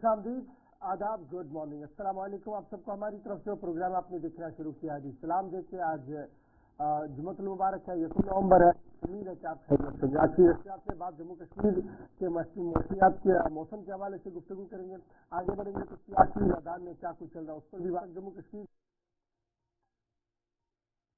खुशामदीद, आदाब, good morning, अस्सलाम वालेकुम। आप सबको हमारी तरफ से प्रोग्राम आपने देखना शुरू किया है। सलाम देते आज जुम्मतुल मुबारक है, 1 नवंबर है। उम्मीद है कि आप खैरियत से। आज की नशियात में बात जम्मू कश्मीर के मौसमियात के मौसम के हवाले से गुफ्तगू करेंगे। आगे बढ़ेंगे तो सियासी मैदान में क्या कुछ चल रहा है उस पर भी बात। जम्मू कश्मीर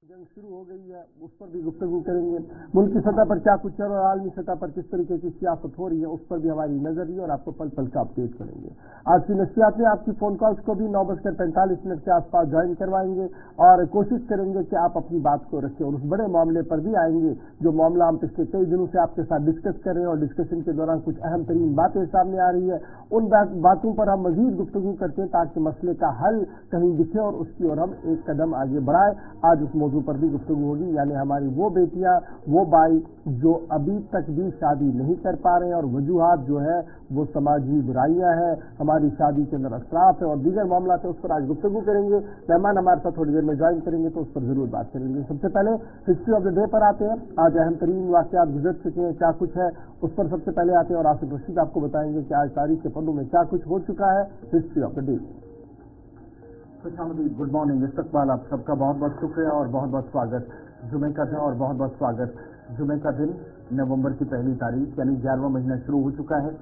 जंग शुरू हो गई है, उस पर भी गुफ्तगू करेंगे। मुल्क की सतह पर क्या कुछ चल रहा है, आलमी सतह पर किस तरीके की सियासत हो रही है, उस पर भी हमारी नजर है और आपको पल पल का अपडेट करेंगे। आज की नशियात में आपकी फोन कॉल्स को भी 9:45 के आसपास ज्वाइन करवाएंगे और कोशिश करेंगे कि आप अपनी बात को रखें और उस बड़े मामले पर भी आएंगे जो मामला हम पिछले कई दिनों से आपके साथ डिस्कस कर रहे हैं और डिस्कशन के दौरान कुछ अहम तरीन बातें सामने आ रही है। उन बातों पर हम मजीद गुफ्तगू करते हैं ताकि मसले का हल कहीं दिखे और उसकी ओर हम एक कदम आगे बढ़ाए। आज उस मौजू पर भी गुफ्तगू होगी, यानी हमारी वो बेटियां, वो भाई जो अभी तक भी शादी नहीं कर पा रहे हैं और वजूहात जो है वो समाजी बुराइयां हैं, हमारी शादी के अंदर असराफ है और दीगर मामला है, उस पर आज गुफ्तगू करेंगे। मेहमान हमारे साथ थोड़ी देर में ज्वाइन करेंगे तो उस पर जरूर बात करेंगे। सबसे पहले हिस्ट्री ऑफ द डे पर आते हैं। आज अहम तरीन वाकयात गुजर चुके हैं, क्या कुछ है उस पर सबसे पहले आते हैं और आसिफ रशीद आपको बताएंगे कि आज तारीख के पन्नों में क्या कुछ हो चुका है। History of the day. Good morning, इस्तकबाल, आप सबका बहुत बहुत शुक्रिया और बहुत बहुत स्वागत। जुमे का दिन और बहुत बहुत स्वागत। जुमे का दिन नवंबर की पहली तारीख यानी 11वां महीना शुरू हो चुका है।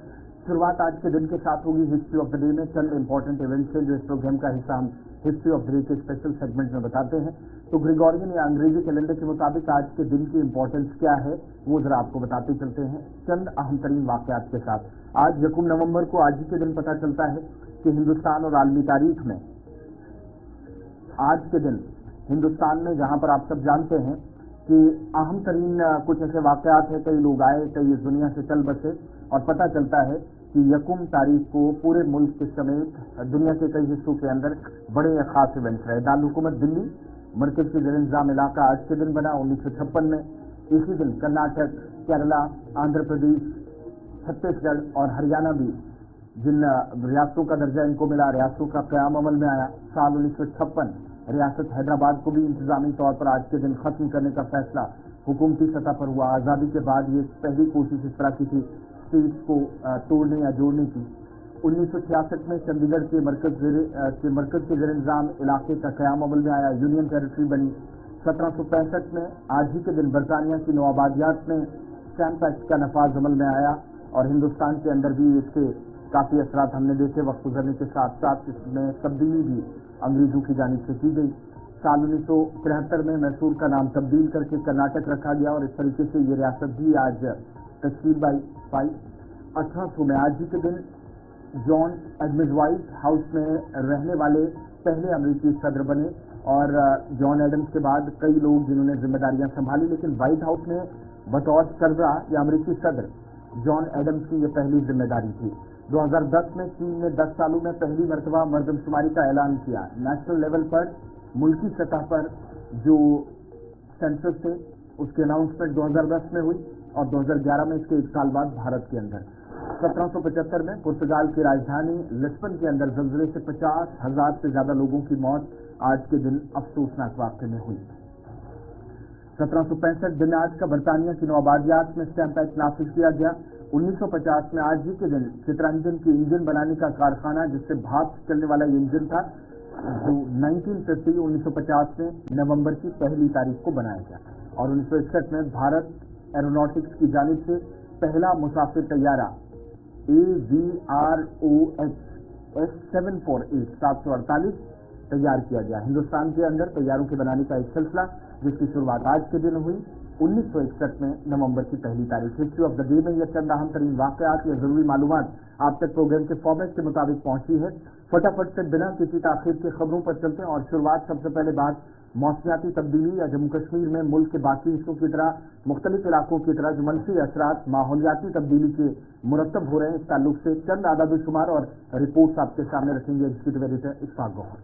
शुरुआत आज के दिन के साथ होगी हिस्ट्री ऑफ द डे में। चंद इंपॉर्टेंट इवेंट्स हैं जो इस प्रोग्राम का हिस्सा हम हिस्ट्री ऑफ द डे के स्पेशल सेगमेंट में बताते हैं। तो ग्रेगोरियन या अंग्रेजी कैलेंडर के मुताबिक आज के दिन की इंपॉर्टेंस क्या है वो जरा आपको बताते चलते हैं चंद अहम तरीन वाकयात के साथ। आज 1 नवंबर को आज ही के दिन पता चलता है कि हिंदुस्तान और आलमी तारीख में आज के दिन हिंदुस्तान में, जहां पर आप सब जानते हैं कि अहम तरीन कुछ ऐसे वाकयात हैं, कई लोग आए, कई इस दुनिया से चल बसे और पता चलता है कि 1 तारीख को पूरे मुल्क के समेत दुनिया के कई हिस्सों के अंदर बड़े खास इवेंट्स रहे। दारुल-हुकूमत दिल्ली मरकज के ज़ेर-इंतज़ाम इलाका आज के दिन बना 1956 में। इसी दिन कर्नाटक, केरला, आंध्र प्रदेश, छत्तीसगढ़ और हरियाणा भी, जिन रियासतों का दर्जा इनको मिला, रियासतों का क़याम अमल में आया। साल 1956 रियासत हैदराबाद को भी इंतजामी तौर पर आज के दिन खत्म करने का फैसला हुकूमती सतह पर हुआ। आज़ादी के बाद ये पहली कोशिश इस तरह की थी स्टेट्स को तोड़ने या जोड़ने की। 1966 में चंडीगढ़ के मरकज के ज़ेर-इंतज़ाम इलाके का क़याम अमल में आया, यूनियन टेरिटरी बनी। 1765 में आज ही के दिन बरतानिया की नवाबादियात में स्टैम्प एक्ट का नफाज अमल में आया और हिंदुस्तान के अंदर भी इसके काफ़ी असरात हमने देखे। वक्त गुजरने के साथ साथ इसमें तब्दीली भी अंग्रेजों की जानिब से की गई। साल 1973 में मैसूर का नाम तब्दील करके कर्नाटक रखा गया और इस तरीके से ये रियासत भी आज तश्कील पाई। 1800 में आज ही के दिन जॉन एडम्स व्हाइट हाउस में रहने वाले पहले अमेरिकी सदर बने और जॉन एडम्स के बाद कई लोग जिन्होंने जिम्मेदारियां संभाली, लेकिन व्हाइट हाउस में बतौर सरबराह या अमेरिकी सदर जॉन एडम्स की यह पहली जिम्मेदारी थी। 2010 में चीन ने 10 सालों में पहली मरतबा मर्दमशुमारी का ऐलान किया। नेशनल लेवल पर मुल्की सतह पर जो सेंसस थे उसकी अनाउंसमेंट 2010 में हुई और 2011 में इसके 1 साल बाद भारत के अंदर। 1775 में पुर्तगाल की राजधानी लिस्बन के अंदर ज़लज़ले से 50,000 से ज्यादा लोगों की मौत आज के दिन अफसोसनाक वाक़े में हुई। 1765 दिन आज का बरतानिया की नवाबादियात में स्टैम्प एक्ट नाफिज किया गया। 1950 में आज ही के दिन चितरंजन की इंजन बनाने का कारखाना, जिससे भाप चलने वाला ये इंजन था, जो 1950 में नवंबर की पहली तारीख को बनाया गया और 1961 में भारत एरोनॉटिक्स की जानिब से पहला मुसाफिर तैयारा AVROH S748 तैयार किया गया। हिंदुस्तान के अंदर तैयारों के बनाने का एक सिलसिला जिसकी शुरुआत आज के दिन हुई 1961 में नवंबर की पहली तारीख। हिस्ट्री ऑफ द डे में यह चंद अहम तरीन वाकयात या जरूरी मालूमात आप तक प्रोग्राम के फॉर्मेट के मुताबिक पहुंची है। फटाफट से बिना किसी ताखीर के खबरों पर चलते हैं और शुरुआत सबसे पहले बात मौसमियाती तब्दीली या जम्मू कश्मीर में मुल्क के बाकी हिस्सों की तरह मुख्तलिफ इलाकों की तरह जो मनफी असरात माहौलियाती तब्दीली के मुरतब हो रहे हैं, इस ताल्लुक से चंद आदाद शुमार और रिपोर्ट्स आपके सामने रखेंगे। Executive editor Ishfaq Gauhar.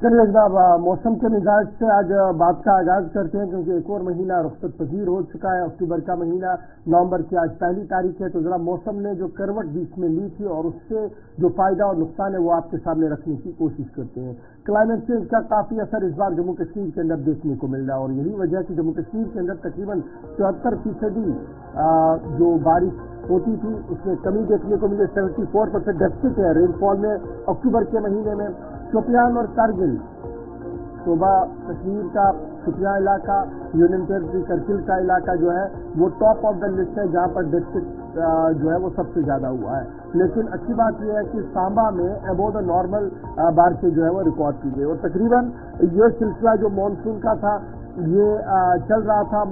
चलिए जनाब, मौसम के मिजाज से आज बात का आगाज करते हैं, क्योंकि एक और महीना रुखसत पजीर हो चुका है। अक्टूबर का महीना, नवंबर की आज पहली तारीख है। तो जरा मौसम ने जो करवट बीच में ली थी और उससे जो फायदा और नुकसान है वो आपके सामने रखने की कोशिश करते हैं। क्लाइमेट चेंज का काफी असर इस बार जम्मू कश्मीर के अंदर देखने को मिल रहा है, और यही वजह है कि जम्मू कश्मीर के अंदर तकरीबन 74% जो बारिश होती थी उसमें कमी देखने को मिली। 74% डेफिसिट है रेनफॉल में अक्टूबर के महीने में। शोपियान और कारगिल, सूबा कश्मीर का शोपियान इलाका, यूनियन टेरिटरी करगिल का इलाका जो है वो टॉप ऑफ द लिस्ट है, जहां पर डेफिसिट जो है वो सबसे ज्यादा हुआ है। लेकिन अच्छी बात यह है कि सांबा में अबव द नॉर्मल बारिशें जो है वो रिकॉर्ड की गई, और तकरीबन ये सिलसिला जो मानसून का था ये चल रहा था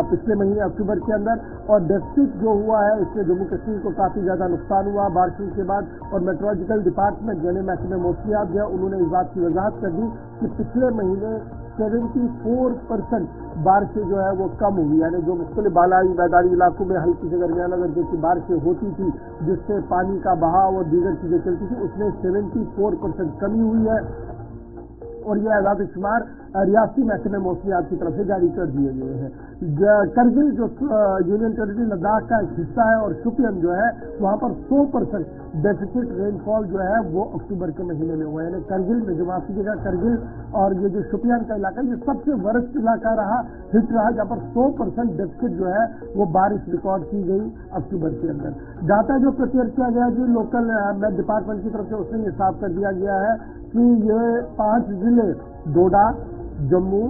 पिछले महीने अक्टूबर के अंदर, और डेफिसिट जो हुआ है इससे जम्मू कश्मीर को काफी ज्यादा नुकसान हुआ बारिशों के बाद। और मेट्रोलॉजिकल डिपार्टमेंट यानी महकमे मौसमियात जो है उन्होंने इस बात की वजाहत कर दी कि पिछले महीने 74% बारिशें जो है वो कम हुई, यानी जो मुख्तलिफ बालाई मैदानी इलाकों में हल्की से दरमियाना दर्जे की बारिशें होती थी जिससे पानी का बहाव और दीगर चीजें चलती थी, उसमें 74% कमी हुई है। और ये आज़ाद शुमार रियासती महकमे मौसमियात की तरफ से जारी कर दिए गए हैं। करगिल जो यूनियन टेरिटरी लद्दाख का एक हिस्सा है और शोपियान जो है वहां पर 100% डेफिसिट रेनफॉल जो है वो अक्टूबर के महीने में हुआ है। यानी करगिल में जो माफी जगह करगिल और ये जो शोपियान का इलाका ये सबसे वर्स्ट इलाका रहा, हिट रहा, जहाँ पर 100% डेफिसिट जो है वो बारिश रिकॉर्ड की गई अक्टूबर के अंदर। डाटा जो प्रिपेयर किया गया जी लोकल मेट डिपार्टमेंट की तरफ से उसने ये साफ कर दिया गया है कि ये 5 जिले डोडा, जम्मू,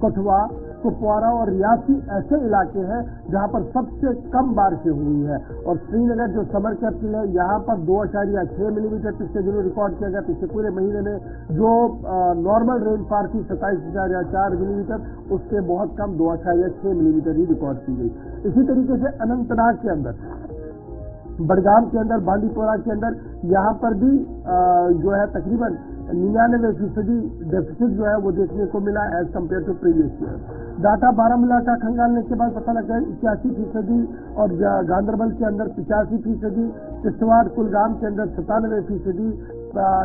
कठुआ, कुपवारा और रियासी ऐसे इलाके हैं जहां पर सबसे कम बारिशें हुई है। और श्रीनगर जो समर कैपिटल है यहाँ पर 2.6 मिलीमीटर पिछले दिनों रिकॉर्ड किया गया। पिछले पूरे महीने में जो नॉर्मल रेनफॉल थी 27.4 मिलीमीटर, उससे बहुत कम 2.6 मिलीमीटर ही रिकॉर्ड की गई। इसी तरीके से अनंतनाग के अंदर, बडगाम के अंदर, बांदीपोरा के अंदर यहाँ पर भी जो है तकरीबन 99% डेफिसिट जो है वो देखने को मिला as compare to previous year. Data Baramulla का खंगालने के बाद पता लगा 81% और गांधरबल के अंदर 85%, किश्तवाड़ कुलगाम के अंदर 97%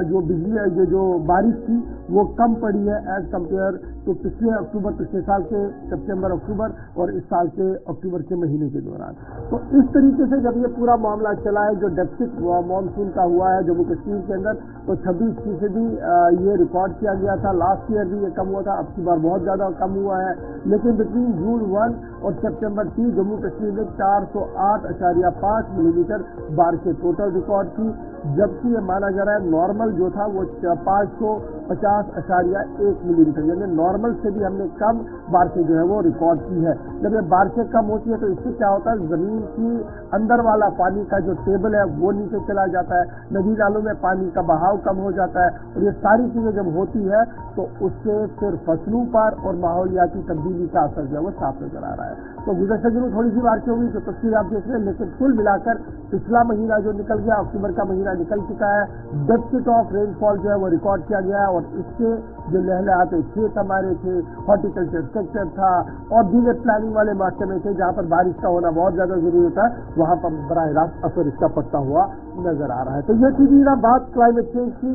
जो बिजली जो बारिश थी वो कम पड़ी है एज कम्पेयर तो पिछले साल के सितंबर अक्टूबर और इस साल के अक्टूबर के महीने के दौरान। तो इस तरीके से जब ये पूरा मामला चला है जो डेफिसिट मानसून का हुआ है जम्मू कश्मीर के अंदर, तो 26% ये रिकॉर्ड किया गया था। लास्ट ईयर भी ये कम हुआ था, अब की बार बहुत ज्यादा कम हुआ है। लेकिन बिटवीन जून 1 और सितंबर 3 जम्मू कश्मीर में 408.5 मिलीमीटर बारिशें टोटल रिकॉर्ड की, जबकि ये माना जा रहा है नॉर्मल जो था वो 550.1 मिलीमीटर, यानी नॉर्मल से भी हमने कम बारिशें जो है वो रिकॉर्ड की है। जब ये बारिशें कम होती है तो इससे क्या होता है, जमीन की अंदर वाला पानी का जो टेबल है वो नीचे चला जाता है, नदी नालों में पानी का बहाव कम हो जाता है, और ये सारी चीजें जब होती है तो उससे फिर फसलों पर और माहौलियाती तब्दीली का असर जो है वो साफ नजर आ रहा है। तो गुज़श्ता दिनों थोड़ी सी बारिशें हुई तो तस्वीर आप देख रहे हैं, लेकिन कुल मिलाकर पिछला महीना जो निकल गया, अक्टूबर का महीना निकल चुका है, डेफिसिट ऑफ रेनफॉल जो है वो रिकॉर्ड किया गया है। और इससे जो लहलहाते खेत हमारे थे, हॉर्टिकल्चर सेक्टर था और दीगर प्लानिंग वाले महकमे थे जहां पर बारिश का होना बहुत ज्यादा जरूरी होता है, वहां पर बराह रास्त असर इसका पड़ता हुआ नजर आ रहा है। तो ये थी ना बात क्लाइमेट चेंज की,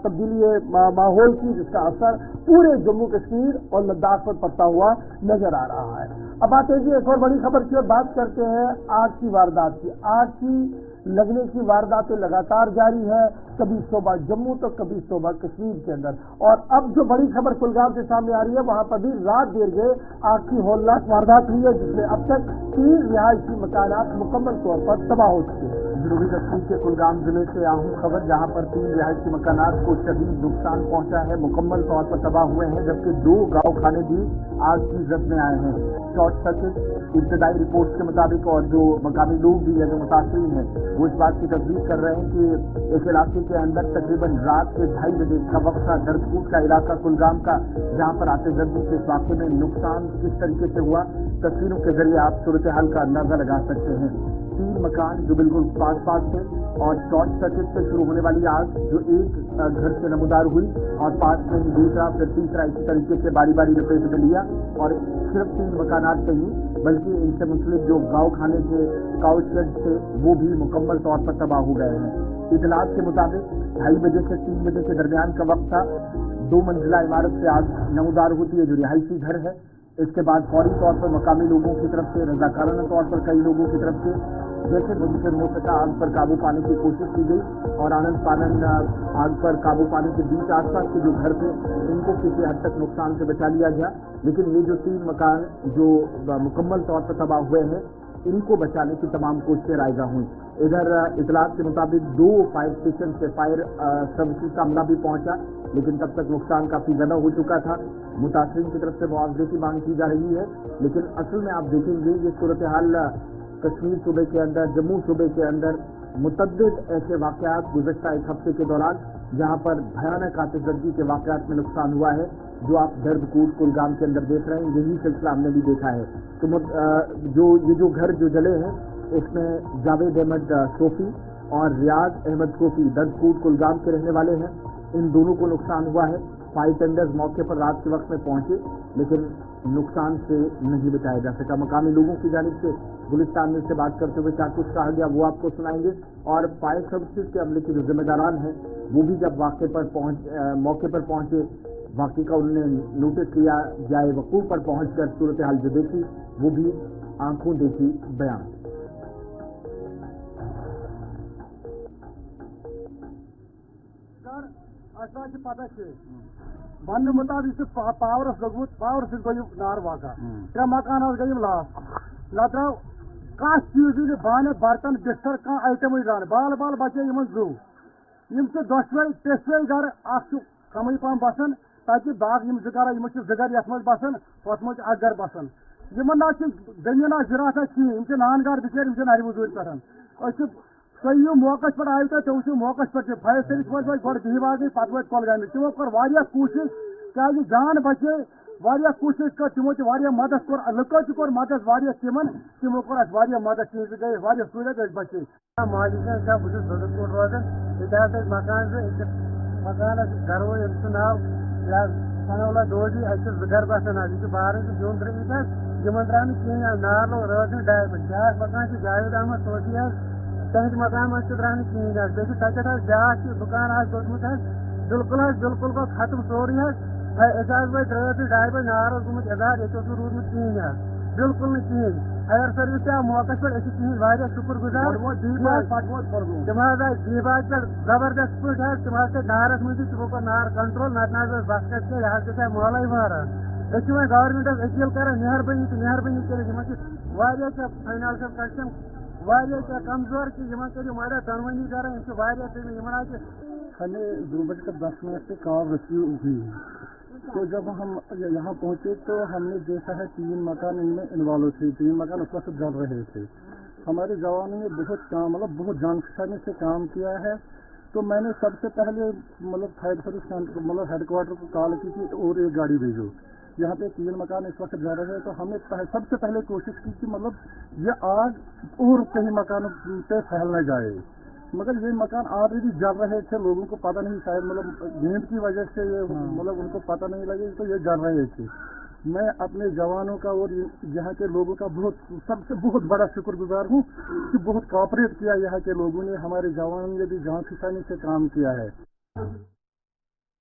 तब्दीली माहौल की, जिसका असर पूरे जम्मू कश्मीर और लद्दाख पर पड़ता हुआ नजर आ रहा है। अब आते हैं जी एक और बड़ी खबर की और बात करते हैं आग की वारदात की। आग की लगने की वारदातें लगातार जारी है, कभी सुबह जम्मू तो कभी सुबह कश्मीर के अंदर। और अब जो बड़ी खबर कुलगाम से सामने आ रही है, वहां पर भी रात देर गए आग की होलनाक वारदात हुई है, जिसमें अब तक 3 रिहायशी मकानात मुकम्मल तौर पर तबाह हो चुके हैं। जनूबी कश्मीर के कुलगाम जिले से आहू खबर, जहां पर 3 रिहायशी मकानात को शदीद नुकसान पहुंचा है, मुकम्मल तौर पर तबाह हुए हैं, जबकि 2 गाँव खाने भी आग की जद में आए हैं। शॉर्ट सर्किट इब्तदाई रिपोर्ट के मुताबिक, और जो मकामी लोग भी है जो मुतासरीन हैं वो इस बात की तस्दीक कर रहे हैं कि इस इलाके के अंदर तकरीबन रात के 2:30 बजे का वक्त था। दर्दकूट का इलाका कुलगाम का, जहां पर आतिशबाजी के इस वाक़े में नुकसान किस तरीके से हुआ, तस्वीरों के जरिए आप सूरत हाल का अंदाजा लगा सकते हैं। 3 मकान जो बिल्कुल पास थे, और शॉर्ट सर्किट से शुरू होने वाली आग जो एक घर से नमूदार हुई और पास में ही दूसरा फिर तीसरा, इसी तरीके से बारी बारी लपेट में लिया। और सिर्फ 3 मकानात नहीं बल्कि इनसे मुंसलिक जो गाँव खाने के काउ शेड थे वो भी मुकम्मल तौर पर तबाह हो गए हैं। इतलात के मुताबिक 2:30 बजे से 3 बजे के दरमियान का वक्त था। 2 मंजिला इमारत से आग नमूदार होती है, जो रिहायशी घर है। इसके बाद फौरी तौर पर मकामी लोगों की तरफ से, रजाकाराना तौर पर कई लोगों की तरफ से जैसे मुमकिन हो सका आग पर काबू पाने की कोशिश की गई और आनंद फानन आग पर काबू पाने के बीच आसपास के जो घर थे इनको किसी हद तक नुकसान से बचा लिया गया। लेकिन ये जो 3 मकान जो मुकम्मल तौर पर तबाह हुए हैं इनको बचाने की तमाम कोशिशें रायगा हुई। इधर इतलात के मुताबिक 2 फायर स्टेशन से फायर सर्विसेज का अमला भी पहुंचा, लेकिन तब तक नुकसान काफी ज्यादा हो चुका था। मुतासरीन की तरफ से मुआवजे की मांग की जा रही है, लेकिन असल में आप देखेंगे ये सूरत हाल कश्मीर सूबे के अंदर, जम्मू सूबे के अंदर मुतअद्दिद ऐसे वाक़यात गुज़श्ता 1 हफ्ते के दौरान जहाँ पर भयानक आतिशबाज़ी के वाक़यात में नुकसान हुआ है, जो आप दर्दकूट कुलगाम के अंदर देख रहे हैं, यही सिलसिला हमने भी देखा है। तो जो घर जो जले हैं इसमें जावेद अहमद सोफी और रियाज अहमद सोफी दर्दकूट कुलगाम के रहने वाले हैं। इन दोनों को नुकसान हुआ है। फायर टेंडर्स मौके पर रात के वक्त में पहुंचे, लेकिन नुकसान से नहीं बचाया जा सका। मकामी लोगों की जानिब से गुलिस्तान में से बात करते हुए क्या कुछ कहा गया वो आपको सुनाएंगे। और फायर सर्विसेज के अमले के जो जिम्मेदारान हैं वो भी जब मौके पर पहुंचे वाक़े का उन्होंने नोटिस लिया, जाए वकूफ़ पर पहुंच कर सूरत हाल जो देखी वो भी आंखों देखी बयान। पता वन मुताबिक पावरस लोगमुत पावर गई नार वाक़ा 3 मकान गई लास न द्राव कह चीज बाने बर्तन बिस्तर कह आइटम जान बाल बाल बचे जू दोशवे 3 गर कम पहन बसान ताकि बाग 2 गर ये बसान पत मज अक गर बसान ना जमीन जिरात कहें नान गर बिचार नर मजूर पे तु मौके पे आयु तुम तुम मौके पे फायर सर्विस वो गो बिहबाग पत वो कुलगाम तमो कर कोशिश क्या जान बचे वारिया कोशिश कर तमो मदद कोर लुको कोर मदद तमो कोर मदद गई सूरत बचे मालिक बहुत रोजान ये मकान मकान गरव नाव सनौला डोजी 2 गर बसान बार जून द्रमित द्राव कहें नार लोग रात डाय ब्याक मकान जावेद अहमद सोफी तहत मकान मत द्राव कहें तक ब्याक दुकान दोतमुत बिल्कुल बिल्कुल गो खत्म सोरी वो रात डाय बजे नार गुमुत इजहार ये रूदमुत कहें बिल्कुल कहें फायर सर्विस ते मौके पर तुम शुक्र गुजार तम आए दीबाग पे जबरदस्त पे तम नारस मज तमो कर नार कंट्रोल नत बस यह मोहल मारान वो गवर्नमेंटस अपील कर मेहरबानी तो मेहरबानी कर फाइनेंशियल कंडीशन कमजोर कि करो दनवनी कर हमें 2:10 से कॉल रिसीव हुई। तो जब हम यहाँ पहुँचे तो हमने देखा है 3 मकान इनमें इन्वॉल्व थे। 3 मकान उस वक्त जल रहे थे। हमारे जवानों ने बहुत काम बहुत जानकारी से काम किया है। तो मैंने सबसे पहले फायर सर्विस हेडक्वार्टर को कॉल की कि और एक गाड़ी भेजो। यहाँ पे 3 मकान इस वक्त जा रहे हैं। तो हमने सबसे पहले कोशिश की कि ये आग और कहीं मकानों पे फैल न जाए, मगर ये मकान ऑलरेडी जल रहे थे। लोगों को पता नहीं, शायद नींद की वजह से ये उनको पता नहीं लगे तो ये जल रहे थे। मैं अपने जवानों का और यहाँ के लोगों का सबसे बहुत बड़ा शुक्रगुजार हूँ कि बहुत कोऑपरेट किया यहाँ के लोगों ने। हमारे जवानों ने भी जान खिंचाने से काम किया है।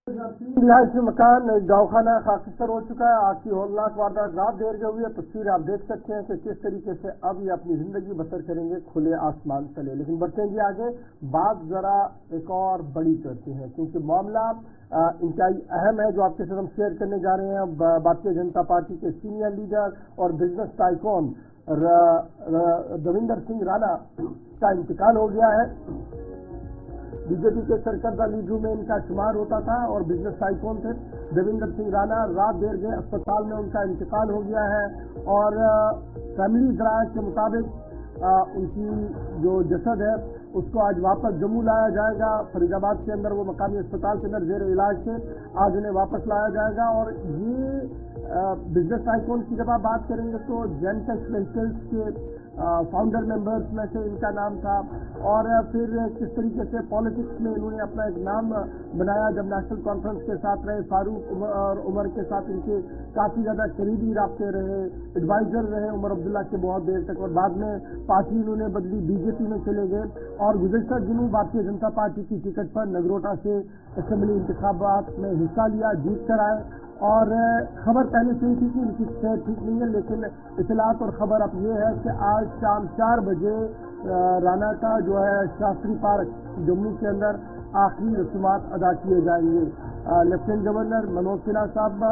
रिहायशी मकान गाँवखाना खाकिस्तर हो चुका है। आग की होलनाक वारदात रात देर गई हुई है। तस्वीर आप देख सकते हैं कि किस तरीके से अब ये अपनी जिंदगी बसर करेंगे खुले आसमान तले। लेकिन बढ़तेंगे आगे, बात जरा एक और बड़ी करते हैं क्योंकि मामला इंतहाई अहम है जो आपके साथ हम शेयर करने जा रहे हैं। भारतीय जनता पार्टी के सीनियर लीडर और बिजनेस टाइकॉन देवेंद्र सिंह राणा का इंतकाल हो गया है। बीजेपी के सरकर्दा लीडरों में इनका शुमार होता था और बिजनेस टाइकॉन थे देवेंद्र सिंह राणा। रात देर गए अस्पताल में उनका इंतकाल हो गया है और फैमिली जराये के मुताबिक उनकी जो जसद है उसको आज वापस जम्मू लाया जाएगा। फरीदाबाद के अंदर वो मकामी अस्पताल के अंदर जेर इलाज थे, आज उन्हें वापस लाया जाएगा। और ये बिजनेस टाइकॉन की जब आप बात करेंगे तो जेनटेक्स व्हीकल्स के फाउंडर मेंबर्स में से इनका नाम था। और फिर किस तरीके से पॉलिटिक्स में इन्होंने अपना एक नाम बनाया जब नेशनल कॉन्फ्रेंस के साथ रहे। फारूक और उमर के साथ इनके काफ़ी ज़्यादा करीबी राब्ते रहे, एडवाइजर रहे उमर अब्दुल्ला के बहुत देर तक। और बाद में पार्टी इन्होंने बदली, बीजेपी में चले गए और गुज़श्ता दिनों भारतीय जनता पार्टी की टिकट पर नगरोटा से असेंबली इंतखाबात में हिस्सा लिया, जीत कर आए। और खबर पहले से ही थी कि उनकी सेहत ठीक नहीं है, लेकिन इतलात और खबर अब ये है कि आज शाम 4 बजे राना का जो है शास्त्री पार्क जम्मू के अंदर आखिरी रस्मात अदा किए जाएंगे। लेफ्टिनेंट गवर्नर मनोज सिन्हा साहब,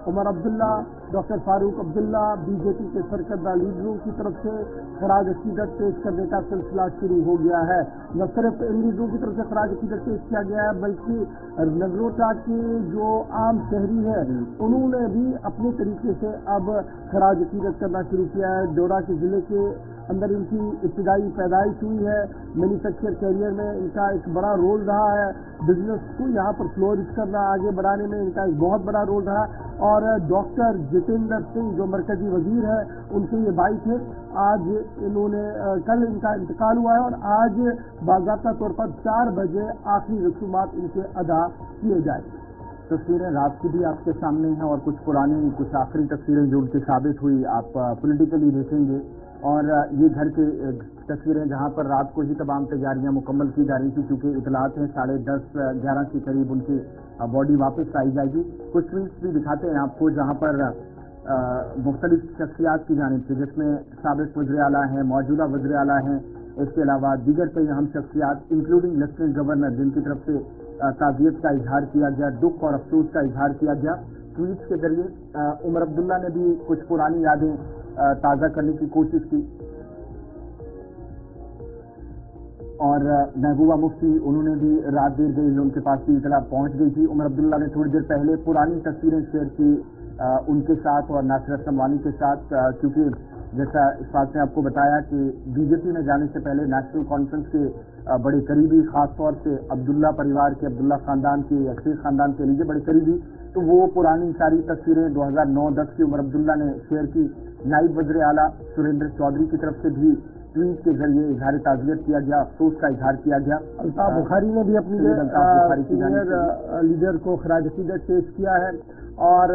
उमर अब्दुल्ला, डॉक्टर फारूक अब्दुल्ला, बीजेपी के सरकर्दा लीडरों की तरफ से खराज अकीदत पेश करने का सिलसिला शुरू हो गया है। न सिर्फ इन लीडरों की तरफ से खराज अकीदत पेश किया गया है, बल्कि नगरोटा के जो आम शहरी है उन्होंने भी अपने तरीके से अब खराज अकीदत करना शुरू किया है। डोडा के ज़िले के अंदर इनकी इब्तिदाई पैदाइश हुई है, मैन्युफैक्चर कैरियर में इनका एक बड़ा रोल रहा है, बिजनेस को यहाँ पर फ्लोरिश करना, आगे बढ़ाने में इनका एक बहुत बड़ा रोल रहा। और डॉक्टर जितेंद्र सिंह जो मरकजी वजीर है, उनके ये भाई थे। आज इन्होंने कल इनका इंतकाल हुआ है और आज बाज़ाब्ता तौर पर 4 बजे आखिरी रसूमात इनके अदा किए जाएंगे। तस्वीरें रात की भी आपके सामने हैं और कुछ पुरानी, कुछ आखिरी तस्वीरें जो उनकी साबित हुई, आप पॉलिटिकली देखेंगे। और ये घर की तस्वीरें जहां पर रात को ही तमाम तैयारियां मुकम्मल की जा रही थी, क्योंकि इतलात हैं 10:30-11 के करीब उनकी बॉडी वापस आई जाएगी। कुछ ट्वीट्स भी दिखाते हैं आपको जहां पर मुख्तलिफ शख्सियात की जानिब से, जिसमें साबिक वज़ीर आला हैं, मौजूदा वज़ीर आला हैं, इसके अलावा दीगर कई अहम शख्सियात इंक्लूडिंग लेफ्टिनेंट गवर्नर, जिनकी तरफ से ताज़ियत का इजहार किया गया, दुख और अफसोस का इजहार किया गया ट्वीट्स के जरिए। उमर अब्दुल्ला ने भी कुछ पुरानी यादें ताज़ा करने की कोशिश की और महबूबा मुफ्ती, उन्होंने भी रात देर गई, उनके पास भी इतला पहुंच गई थी। उमर अब्दुल्ला ने थोड़ी देर पहले पुरानी तस्वीरें शेयर की उनके साथ और नासिर असलम के साथ, क्योंकि जैसा इस बात ने आपको बताया कि बीजेपी में जाने से पहले नेशनल कॉन्फ्रेंस के बड़े करीबी, खास तौर से अब्दुल्ला परिवार के, अब्दुल्ला खानदान के या शेख खानदान के लीजिए बड़े करीबी, तो वो पुरानी सारी तस्वीरें 2009-10 की उमर अब्दुल्ला ने शेयर की। नायब वज़ीर आला सुरेंद्र चौधरी की तरफ से भी ट्वीट के जरिए इजहार ताज़ियत किया गया, अफसोस का इजहार किया गया। अल्ताफ बुखारी ने भी अपनी सीनियर लीडर को खराज अकीदत पेश किया है और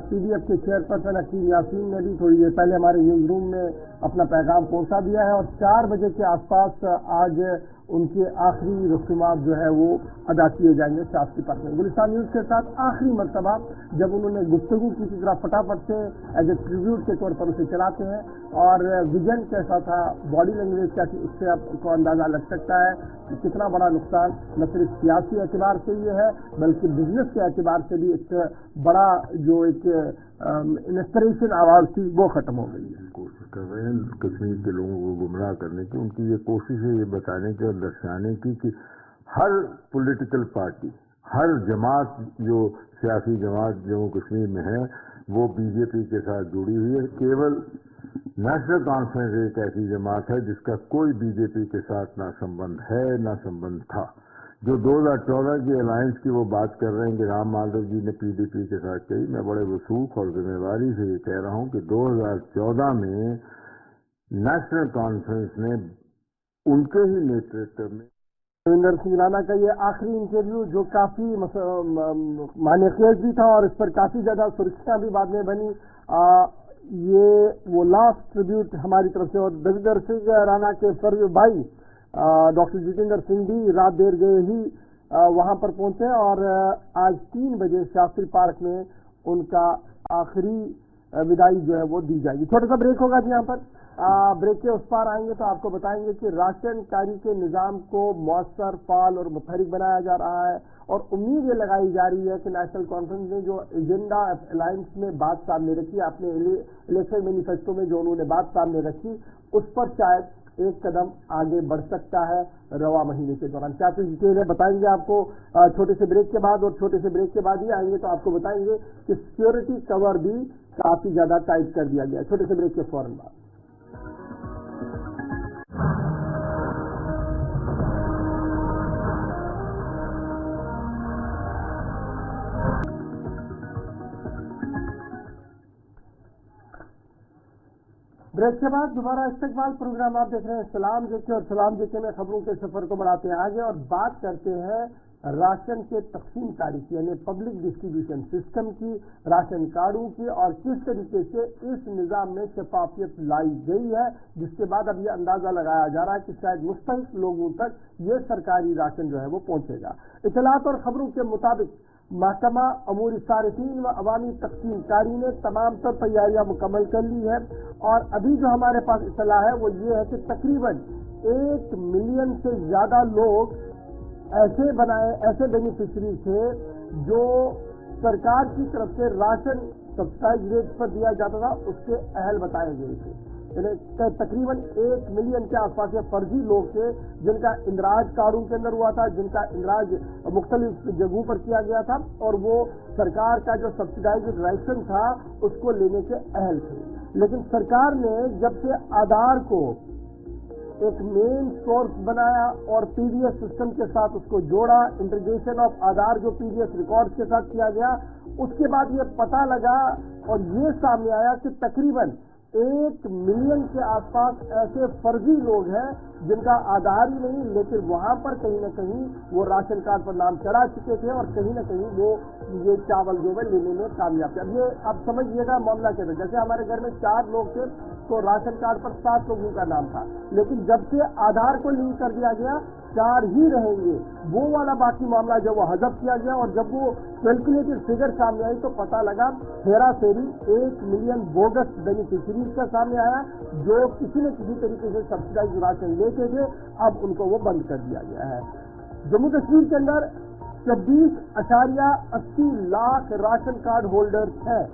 पीडीएफ के चेयरपर्सन हकीम यासीन ने भी थोड़ी देर पहले हमारे न्यूज़ रूम में अपना पैगाम पहुंचा दिया है और 4 बजे के आसपास आज उनके आखिरी रस्मात जो है वो अदा किए जाएंगे शास्त्री पार्क में। गुलिस्तान न्यूज़ के साथ आखिरी मरतबा जब उन्होंने गुफ्तगू की थी, जरा फटाफट से एज ए ट्रिब्यूट के तौर पर उसे चलाते हैं और विजन कैसा था, बॉडी लैंग्वेज क्या थी, उससे आपको अंदाज़ा लग सकता है कि कितना बड़ा नुकसान न सिर्फ सियासी एतबार से ये है बल्कि बिजनेस के एतबार से भी एक बड़ा जो एक इंस्पिरेशन आवाज़ थी वो ख़त्म हो गई है। कोशिश कर रहे हैं कश्मीर के लोगों को गुमराह करने की। उनकी ये कोशिश है ये बताने की और दर्शाने की कि हर पॉलिटिकल पार्टी, हर जमात, जो सियासी जमात जम्मू कश्मीर में है वो बीजेपी के साथ जुड़ी हुई है। केवल नेशनल कॉन्फ्रेंस एक ऐसी जमात है जिसका कोई बीजेपी के साथ ना संबंध है ना संबंध था। जो 2014 की अलायंस की वो बात कर रहे हैं कि राम माधव जी ने पीडीपी के साथ कही, मैं बड़े वसूख और जिम्मेवारी से ये कह रहा हूं कि 2014 में नेशनल कॉन्फ्रेंस ने उनके ही नेतृत्व में सुरेंद्र सिंह राणा का ये आखिरी इंटरव्यू जो काफी मानेखेज भी था और इस पर काफी ज्यादा सुर्खियां भी बाद में बनी, ये वो लास्ट ट्रिब्यूट हमारी तरफ से। और दविंदर सिंह राणा के फर्ज भाई डॉक्टर जितेंद्र सिंह भी रात देर गए ही वहां पर पहुंचे और आज 3 बजे शास्त्री पार्क में उनका आखिरी विदाई जो है वो दी जाएगी। छोटा सा ब्रेक होगा जी यहाँ पर। ब्रेक के उस पार आएंगे तो आपको बताएंगे कि राशनकारी के निज़ाम को मौसर, फाल और मुतहरिक बनाया जा रहा है और उम्मीद ये लगाई जा रही है कि नेशनल कॉन्फ्रेंस ने जो एजेंडा अलायंस में बात सामने रखी, अपने इलेक्शन मैनिफेस्टो में जो उन्होंने बात सामने रखी, उस पर शायद एक कदम आगे बढ़ सकता है रवा महीने के दौरान। क्या कुछ डिटेल है बताएंगे आपको छोटे से ब्रेक के बाद, और छोटे से ब्रेक के बाद ही आएंगे तो आपको बताएंगे कि सिक्योरिटी कवर भी काफी ज्यादा टाइट कर दिया गया। छोटे से ब्रेक के फौरन बाद ब्रेक के बाद दोबारा इस्तकबाल प्रोग्राम आप देख रहे हैं सलाम जेके, और सलाम जेके में खबरों के सफर को बढ़ाते हैं आगे और बात करते हैं राशन के तकसीम तारीख यानी पब्लिक डिस्ट्रीब्यूशन सिस्टम की, राशन कार्डों की, और किस तरीके से इस निज़ाम में शफाफियत लाई गई है, जिसके बाद अब ये अंदाजा लगाया जा रहा है कि शायद मुस्तहिक लोगों तक ये सरकारी राशन जो है वो पहुंचेगा। इतलात और खबरों के मुताबिक महकमा अमूर सारिफीन व अवामी तकसीम कारी ने तमाम तर तैयारियां मुकम्मल कर ली है, और अभी जो हमारे पास इतला है वो ये है कि तकरीबन 1 मिलियन से ज्यादा लोग ऐसे बेनिफिशरी थे जो सरकार की तरफ से राशन सब्सिडाइज रेट पर दिया जाता था, उसके अहल बताए गए थे। यानी तकरीबन 1 मिलियन के आसपास ये फर्जी लोग थे जिनका इंदराज कार्डों के अंदर हुआ था, जिनका इंदराज मुख्तलिफ जगहों पर किया गया था, और वो सरकार का जो सब्सिडाइज राशन था उसको लेने के अहल थे। लेकिन सरकार ने जब से आधार को एक मेन सोर्स बनाया और पीडीएस सिस्टम के साथ उसको जोड़ा, इंटीग्रेशन ऑफ आधार जो पीडीएस रिकॉर्ड के साथ किया गया, उसके बाद ये पता लगा और ये सामने आया कि तकरीबन 1 मिलियन के आसपास ऐसे फर्जी लोग हैं जिनका आधार ही नहीं, लेकिन वहां पर कहीं ना कहीं वो राशन कार्ड पर नाम चढ़ा चुके थे और कहीं ना कहीं वो ये चावल जो है लेने में कामयाब थे। अब ये आप समझिएगा मामला क्या था, जैसे हमारे घर में 4 लोग थे तो राशन कार्ड पर 7 लोगों का नाम था, लेकिन जब से आधार को लिंक कर दिया गया 4 ही रहेंगे, वो वाला बाकी मामला जब वो हजफ किया गया और जब वो कैलकुलेटेड फिगर सामने आई तो पता लगा हेरा फेरी 1 मिलियन बोगस बेनिफिशरीज का सामने आया जो किसी न किसी तरीके से सब्सिडाइज राशन लेते थे, अब उनको वो बंद कर दिया गया है। जम्मू कश्मीर के अंदर 26.80 लाख राशन कार्ड होल्डर्स हैं,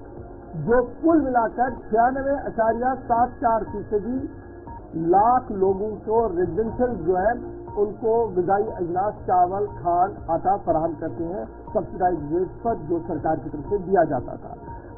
जो कुल मिलाकर 96.74% लाख लोगों को रेजिडेंशियल जो है उनको ग़िज़ाई अजनास चावल, खांड, आटा फराहम करते हैं सब्सिडाइज रेट पर जो सरकार की तरफ से दिया जाता था।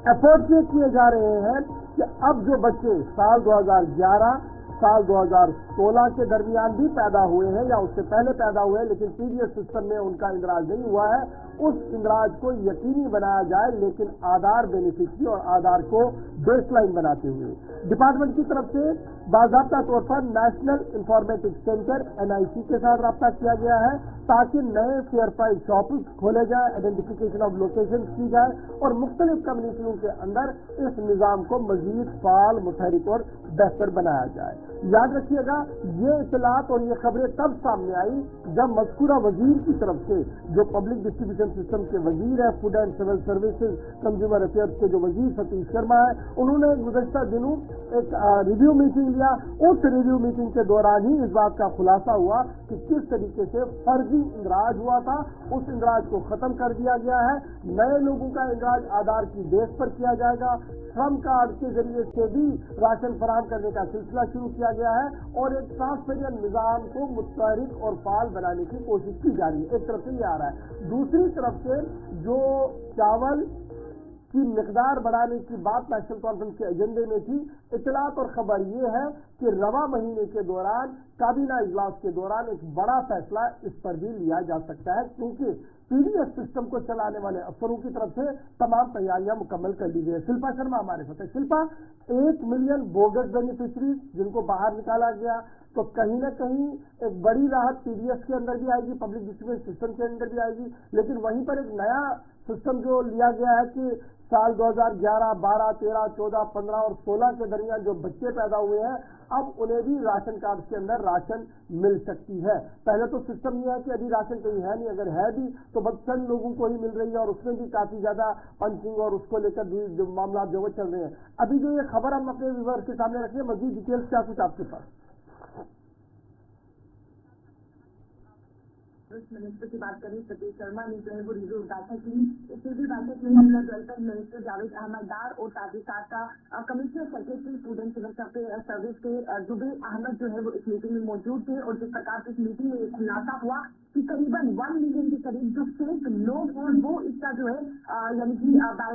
एफर्ट्स ये किए जा रहे हैं कि अब जो बच्चे साल 2011 साल 2016 के दरमियान भी पैदा हुए हैं या उससे पहले पैदा हुए हैं लेकिन पीडीएस सिस्टम में उनका इंदराज नहीं हुआ है, उस इंदराज को यकीनी बनाया जाए, लेकिन आधार बेनिफिशरी और आधार को बेसलाइन बनाते हुए डिपार्टमेंट की तरफ से बाज़ाब्ता तौर पर नेशनल इंफॉर्मेटिक्स सेंटर NIC के साथ रब्ता किया गया है ताकि नए फेयर प्राइस शॉप खोले जाए, आइडेंटिफिकेशन ऑफ लोकेशन की जाए और मुख्तलिफ कम्युनिटियों के अंदर इस निज़ाम को मजीद फाल, मुतहरिक और बेहतर बनाया जाए। याद रखिएगा ये इतलात और ये खबरें तब सामने आई जब मज़कूरा वजीर की तरफ से जो पब्लिक डिस्ट्रीब्यूशन सिस्टम के वजीर है, food and civil services consumer affairs के जो वजीर सतीश शर्मा है, उन्होंने गुज़श्ता दिनों एक रिव्यू मीटिंग लिया। उस रिव्यू मीटिंग के दौरान ही इस बात का खुलासा हुआ कि किस तरीके से फर्जी इंदराज हुआ था, उस इंदराज को खत्म कर दिया गया है। नए लोगों का इंदराज आधार की बेस पर किया जाएगा, श्रम कार्ड के जरिए से भी राशन फराहम करने का सिलसिला शुरू किया गया है और एक ट्रांसपेरेंट निज़ाम को मुतहरिक और फाल बनाने की कोशिश की जा रही है। एक तरफ से ये आ रहा है, दूसरी तरफ से जो चावल की मिकदार बढ़ाने की बात नेशनल कॉन्फ्रेंस के एजेंडे में थी, इतलात और खबर ये है कि रवा महीने के दौरान काबीना इजलास के दौरान एक बड़ा फैसला इस पर भी लिया जा सकता है, क्योंकि पीडीएस सिस्टम को चलाने वाले अफसरों की तरफ से तमाम तैयारियां मुकम्मल कर ली गई है। शिल्पा शर्मा हमारे साथ है। शिल्पा, 1 मिलियन बोगस बेनिफिशरीज जिनको बाहर निकाला गया, तो कहीं ना कहीं एक बड़ी राहत पीडीएस के अंदर भी आएगी, पब्लिक डिस्ट्रीब्यूशन सिस्टम के अंदर भी आएगी, लेकिन वहीं पर एक नया सिस्टम जो लिया गया है कि साल 2011, 12, 13, 14, 15 और 16 के दरमियान जो बच्चे पैदा हुए हैं अब उन्हें भी राशन कार्ड के अंदर राशन मिल सकती है। पहले तो सिस्टम ये है कि अभी राशन कहीं है नहीं, अगर है भी तो बस चंद लोगों को ही मिल रही है और उसमें भी काफी ज्यादा पंचिंग और उसको लेकर जो मामला जो वो चल रहे हैं। अभी जो ये खबर हम अपने व्यूअर्स के सामने रखें, मजीद डिटेल्स क्या कुछ आपके पास? मिनिस्टर की बात करें, सतीश शर्मा ने जो है वो रिव्यू बैठक की। इस रिव्यू बैठक में हमने वेलफेयर मिनिस्टर जावेद अहमद डार और ताजिकात का commissioner secretary food and civil service के जुबेर अहमद जो है वो इस मीटिंग में मौजूद थे और जिस प्रकार से इस मीटिंग में एक खुलासा हुआ कि करीबन 1 मिलियन के करीब जो फेक लोग हैं वो इसका जो है यानी कि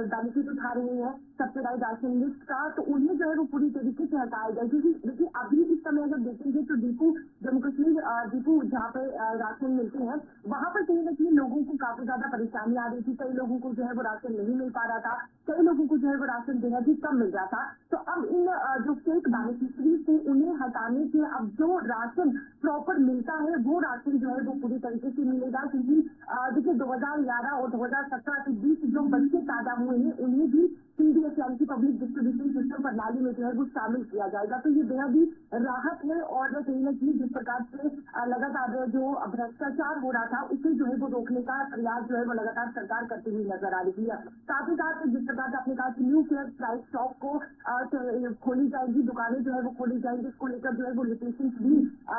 बेनिफिट उठा रहे हैं सब्सिडाइज राशन लिस्ट का, तो उन्हें जो है वो पूरी तरीके से हटाया जाए। क्योंकि देखिए अभी इस समय अगर देखेंगे तो डिपो जम्मू कश्मीर डिपो जहाँ पे राशन मिलते हैं वहां पर कहीं ना कहीं लोगों को काफी ज्यादा परेशानी आ रही थी, कई लोगों को जो है वो राशन नहीं मिल पा रहा था। कई लोगों को जो है वो राशन बेहद ही कम मिल रहा था। तो अब इन जो फेक बेनिफिशरीज थे उन्हें हटाने के अब जो राशन प्रॉपर मिलता है वो राशन जो है वो पूरी तरीके से मिलेगा, क्योंकि देखिए 2011 और 2017 के बीच जो बच्चे पैदा हुए हैं उन्हें भी पीडीएस यानी कि पब्लिक डिस्ट्रीब्यूशन सिस्टम प्रणाली में जो है वो शामिल किया जाएगा। तो ये बेहद ही राहत है और कहीं न कहीं जिस प्रकार से लगातार जो भ्रष्टाचार हो रहा था उसे जो है वो रोकने का प्रयास जो है वो लगातार सरकार करती हुई नजर आ रही है। साथ ही साथ जिस प्रकार से आपने कहा कि न्यू फेयर प्राइस शॉप को खोली जाएगी, दुकानें जो है वो खोली जाएंगी, इसको लेकर जो है वो लोकेशन भी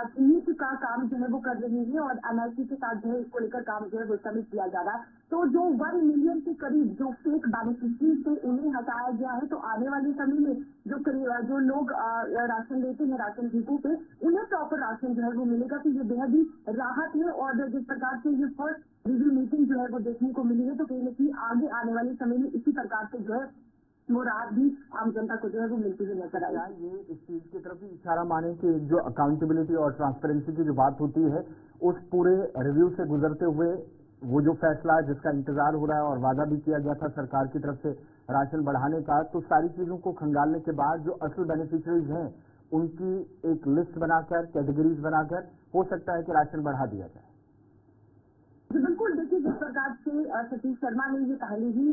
चिन्हित का काम जो है वो कर रही है और एनआईसी के साथ जो है इसको लेकर काम जो है वो सबमिट किया जा रहा है। तो जो 1 मिलियन के करीब जो फेक बेनिफिशरीज थे उन्हें हटाया गया है। तो आने वाले समय में जो लोग राशन लेते हैं राशन डिपो पे उन्हें प्रॉपर राशन जो है वो मिलेगा। तो ये बेहद ही राहत है और जिस प्रकार से ये फर्स्ट रिव्यू मीटिंग जो है वो देखने को मिली है तो कहीं न कहीं आगे आने वाले समय में इसी प्रकार से जो है वो राहत भी आम जनता को जो है वो मिलती हुई नजर आई। ये इस चीज की तरफ भी इशारा माने कि जो अकाउंटेबिलिटी और ट्रांसपेरेंसी की जो बात होती है उस पूरे रिव्यू से गुजरते हुए वो जो फैसला जिसका इंतजार हो रहा है और वादा भी किया गया था सरकार की तरफ से राशन बढ़ाने का, तो सारी चीजों को खंगालने के बाद जो असल बेनिफिशरीज हैं उनकी एक लिस्ट बनाकर कैटेगरीज बनाकर हो सकता है कि राशन बढ़ा दिया जाए। जी बिल्कुल, देखिए जिस प्रकार से सतीश शर्मा ने ये पहले ही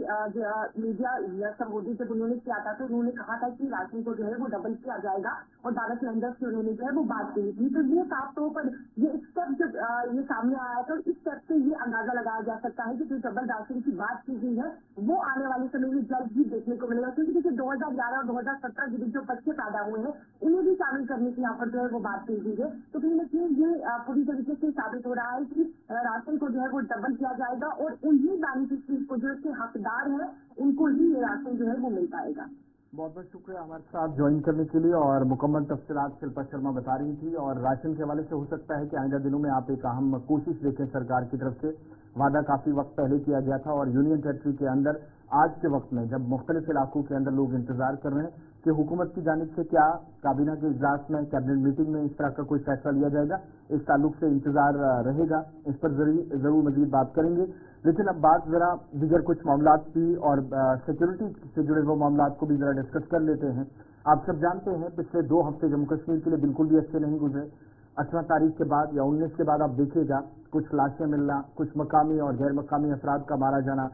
मीडिया संबोधित जब उन्होंने किया था तो उन्होंने कहा था कि राशन को जो है वो डबल किया जाएगा और 12 सिलेंडर्स की उन्होंने जो है वो बात की थी। तो ये साफ तौर पर ये स्टेप जब ये सामने आया था इस स्टेप से ये अंदाजा लगाया जा सकता है कि जो डबल राशन की बात की गई है वो आने वाले समय में जल्द ही देखने को मिलेगा, क्योंकि देखिए 2011 और 2017 के बीच जो बच्चे पैदा हुए हैं इन्हें भी शामिल करने की यहाँ पर जो है वो बात की गई है। तो कहीं न कहीं ये पूरी तरीके से साबित हो रहा है कि राशन को जो है वो डबल किया जाएगा और उन्हीं बेनिफिशरीज को जो इसके हकदार हैं उनको ही ये राशन जो है वो मिल पाएगा। बहुत बहुत शुक्रिया हमारे साथ ज्वाइन करने के लिए और मुकम्मल तफसीलात शिल्पा शर्मा बता रही थी। और राशन के हवाले से हो सकता है कि आइंदा दिनों में आप एक अहम कोशिश देखें सरकार की तरफ से। वादा काफी वक्त पहले किया गया था और यूनियन टेरिटरी के अंदर आज के वक्त में जब मुख्तलिफ इलाकों के अंदर लोग इंतजार कर रहे हैं कि हुकूमत की जानिब से क्या काबीना के इजलास में कैबिनेट मीटिंग में इस तरह का कोई फैसला लिया जाएगा, इस ताल्लुक से इंतजार रहेगा। इस पर जरूर मजीद बात करेंगे। लेकिन अब बात जरा दीगर कुछ मामला की और सिक्योरिटी से जुड़े हुए मामला को भी जरा डिस्कस कर लेते हैं। आप सब जानते हैं पिछले 2 हफ्ते जम्मू कश्मीर के लिए बिल्कुल भी अच्छे नहीं गुजरे। 18 तारीख के बाद या 19 के बाद आप देखिएगा कुछ लाशें मिलना, कुछ मकामी और गैर मकामी अफराद का मारा जाना,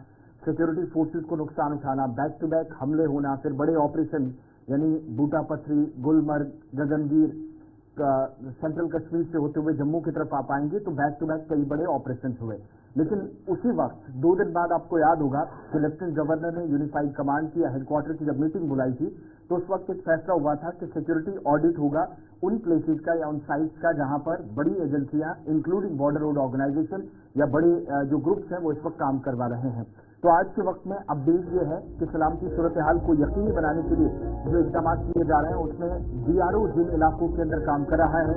सिक्योरिटी फोर्सेज को नुकसान उठाना, बैक टू बैक हमले होना, फिर बड़े ऑपरेशन यानी बूटा पथरी, गुलमर्ग, गगनगीर, सेंट्रल कश्मीर से होते हुए जम्मू की तरफ आप आएंगे तो बैक टू बैक कई बड़े ऑपरेशन हुए। लेकिन उसी वक्त 2 दिन बाद आपको याद होगा कि लेफ्टिनेंट गवर्नर ने यूनिफाइड कमांड की या हेडक्वार्टर की जब मीटिंग बुलाई थी तो उस वक्त एक फैसला हुआ था कि सिक्योरिटी ऑडिट होगा उन प्लेसेज का या उन साइट्स का जहां पर बड़ी एजेंसियां इंक्लूडिंग बॉर्डर रोड ऑर्गेनाइजेशन या बड़े जो ग्रुप्स हैं वो इस वक्त काम करवा रहे हैं। तो आज के वक्त में अपडेट ये है कि सलामती सूरत हाल को यकीनी बनाने के लिए जो इक़दाम किए जा रहे हैं उसमें DRO जिन इलाकों के अंदर काम कर रहा है,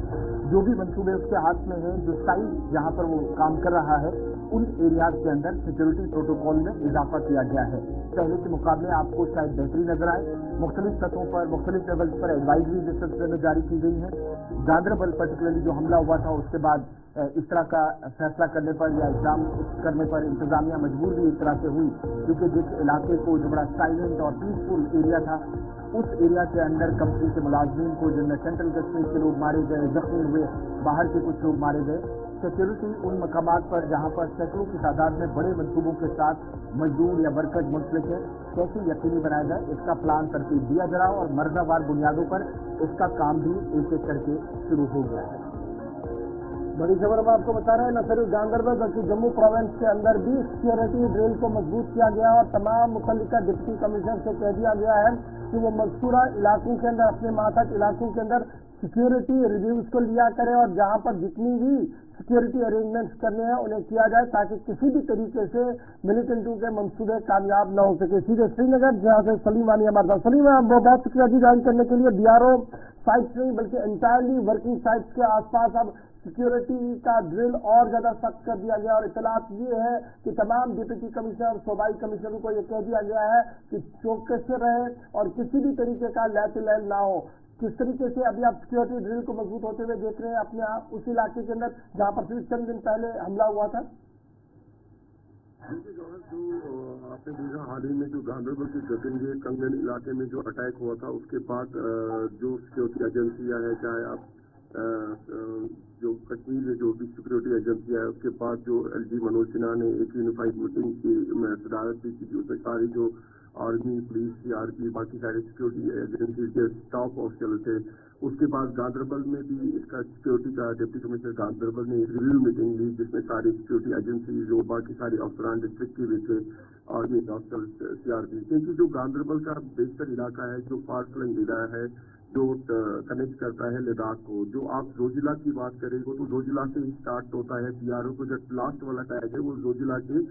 जो भी मंसूबे उसके हाथ में हैं, जो साइट जहां पर वो काम कर रहा है उन एरियाज के अंदर सिक्योरिटी प्रोटोकॉल में इजाफा किया गया है। पहले के मुकाबले आपको शायद बेहतरी नजर आए। मुख्तलिफ सतहों पर मुख्तलिफ लेवल्स पर एडवाइजरी इस सिलसिले में जारी की गई है। गांदरबल पर्टिकुलरली जो हमला हुआ था उसके बाद इस तरह का फैसला करने पर या इक़दाम करने पर इंतजामिया मजबूर भी इस तरह से हुई, क्योंकि जिस इलाके को जो बड़ा साइलेंट और पीसफुल एरिया था उस एरिया के अंदर कंपनी के मुलाजमीन को जिनमें सेंट्रल कश्मीर के लोग मारे गए, जख्मी हुए, बाहर के कुछ लोग मारे गए। सिक्योरिटी उन मकामात पर जहां पर सैकड़ों की तादाद में बड़े मंसूबों के साथ मजदूर या वर्कर्स मुंसलिक है, कैसे यकीनी बनाया जाए इसका प्लान तरतीब दिया जा रहा और मर्दावार बुनियादों पर इसका काम भी एक एक करके शुरू हो गया है। बड़ी खबर हम आपको बता रहे हैं, न सिर्फ गांदरबल बल्कि जम्मू प्रोविंस के अंदर भी सिक्योरिटी ड्रिल को मजबूत किया गया और तमाम मुतल्लिका डिप्टी कमिश्नर से कह दिया गया है कि वो मज़कूरा इलाकों के अंदर अपने मातहत इलाकों के अंदर सिक्योरिटी रिव्यूज को लिया करें और जहां पर जितनी भी सिक्योरिटी अरेंजमेंट्स करने हैं उन्हें किया जाए ताकि किसी भी तरीके से मिलिटेंटों के मंसूबे कामयाब न हो सके। सीधे श्रीनगर जहां से सलीम वानी हमारे साथ। सलीम, बहुत शुक्रिया जी ज्वाइन करने के लिए। DRO साइट्स नहीं बल्कि एंटायरली वर्किंग साइट्स के आसपास अब सिक्योरिटी का ड्रिल और ज्यादा सख्त कर दिया गया और इतलात ये है कि तमाम डिप्टी कमिश्नर और सूबाई कमिश्नरों को यह कह दिया गया है कि चौकस से रहे और किसी भी तरीके का लैट ना हो। किस तरीके से अभी आप सिक्योरिटी ड्रिल को मजबूत होते हुए देख रहे हैं अपने उस इलाके के अंदर जहां पर सिर्फ चंद दिन पहले हमला हुआ था? देखिए गौरव, जो आपने देखा हाल ही में जो गांधरबल के गगनगेट कंगन इलाके में जो अटैक हुआ था, उसके बाद जो सिक्योरिटी एजेंसियां हैं, चाहे आप जो कश्मीर में जो भी सिक्योरिटी एजेंसियां है, उसके बाद जो LG मनोज सिन्हा ने एक यूनिफाइड मीटिंग की सदारत की थी, उसमें सारी जो आर्मी, पुलिस, CRP, बाकी सारे सिक्योरिटी एजेंसी के स्टाफ ऑफिसर थे। उसके बाद गांधरबल में भी इसका सिक्योरिटी का डिप्टी कमिश्नर गांधरबल ने एक रिव्यू मीटिंग ली, जिसमें सारी सिक्योरिटी एजेंसी जो बाकी सारे अफसरान डिस्ट्रिक्ट के भी थे, आर्मी ऑफिसर, CRP, क्योंकि जो गांधरबल का बेशतर इलाका है, जो फार फ्लंग इलाका है, जो कनेक्ट करता है लद्दाख को। जो आप जोजिला की बात करेंगे तो जोजिला से ही स्टार्ट होता है BRO को, जो लास्ट वाला टैग है वो जोजिला के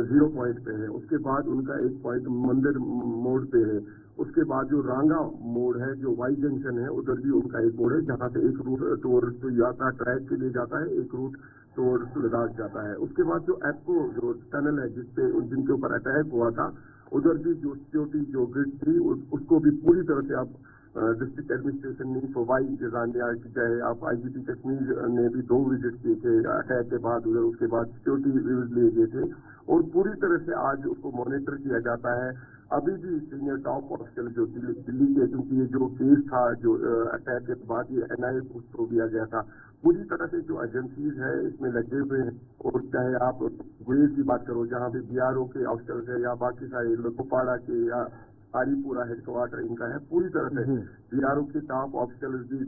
0 पॉइंट पे है। उसके बाद उनका एक पॉइंट मंदिर मोड़ पे है। उसके बाद जो रांगा मोड़ है, जो वाई जंक्शन है, उधर भी उनका एक मोड़ है, जहाँ से एक रूट टूरिस्ट यात्रा ट्रैक के लिए जाता है, एक रूट टूरिस्ट लद्दाख जाता है। उसके बाद जो एप्को जो टनल है, जिसपे जिनके ऊपर अटैक हुआ था, उधर भी जो सिक्योरिटी जो ग्रिड थी उसको भी पूरी तरह से आप डिस्ट्रिक्ट एडमिनिस्ट्रेशन ने प्रोवाइड इंतजामिया की, चाहे आप IGP कश्मीर ने भी 2 विजिट किए थे अटैक के बाद उधर, उसके बाद सिक्योरिटी रिव्यूज लिए गए थे और पूरी तरह से आज उसको मॉनिटर किया जाता है। अभी भी सीनियर टॉप ऑफिसर जो दिल्ली के, क्योंकि ये जो केस था जो अटैक के बाद ये NIA को दिया गया था, पूरी तरह से जो एजेंसीज है इसमें लगे हुए हैं। और चाहे आप गुरेज की बात करो, जहाँ पे BRO के ऑफिसर्स है, या बाकी सारे कुपवाड़ा के या आरीपुरा हेडक्वार्टर इनका है, पूरी तरह से BRO के टॉप ऑफिसर्स भी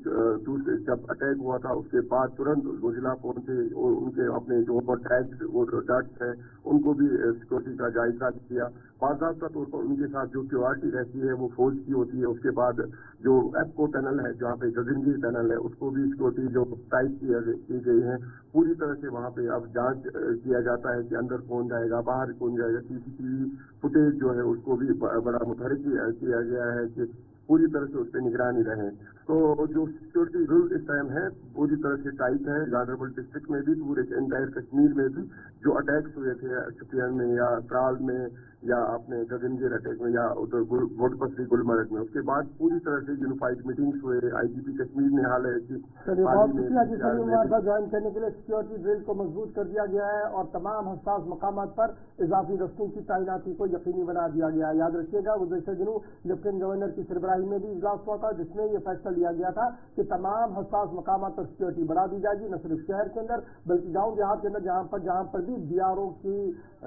दूसरे जब अटैक हुआ था उसके बाद तुरंत जोजिला पहुंचे और उनके अपने जो टैग्स और डट्स है उनको भी सिक्योरिटी का जायजा किया। बाकायदा तौर पर उनके साथ जो सिक्योरिटी रहती है वो फौज की होती है। उसके बाद जो एप्को टनल है, जहाँ पे गगनगिरी टनल है, उसको भी सिक्योरिटी जो टाइप की गई है, पूरी तरह से वहाँ पे अब जांच किया जाता है कि अंदर कौन जाएगा, बाहर कौन जाएगा। CCTV फुटेज जो है उसको भी बड़ा मुतहरिक किया गया है कि पूरी तरह से उस पर निगरानी रहे। तो जो सिक्योरिटी रूल इस टाइम है पूरी तरह से टाइट है। गांधरबल डिस्ट्रिक्ट में भी, पूरे एंटायर कश्मीर में भी जो अटैक्स हुए थे शोपियान में या त्राल में या अपने गगनगिर अटैक में या उधर गोडपत्री गुलमर्ग में, उसके बाद पूरी तरह से यूनिफाइड मीटिंग्स हुए। IGP कश्मीर ने हाल है कि ज्वाइन करने के लिए सिक्योरिटी ड्रिल को मजबूत कर दिया गया है और तमाम हसास मकामात पर इजाफी दस्तों की तैनाती को यकीनी बना दिया गया है। याद रखिएगा, गुज़श्ता दिनों लेफ्टिनेंट गवर्नर की सरबराही में भी इजलास हुआ था, जिसमें यह फैसला लिया गया था कि तमाम हसास मकामात पर सिक्योरिटी बढ़ा दी जाएगी, न सिर्फ शहर के अंदर बल्कि गाँव देहात के अंदर जहाँ पर भी BRO की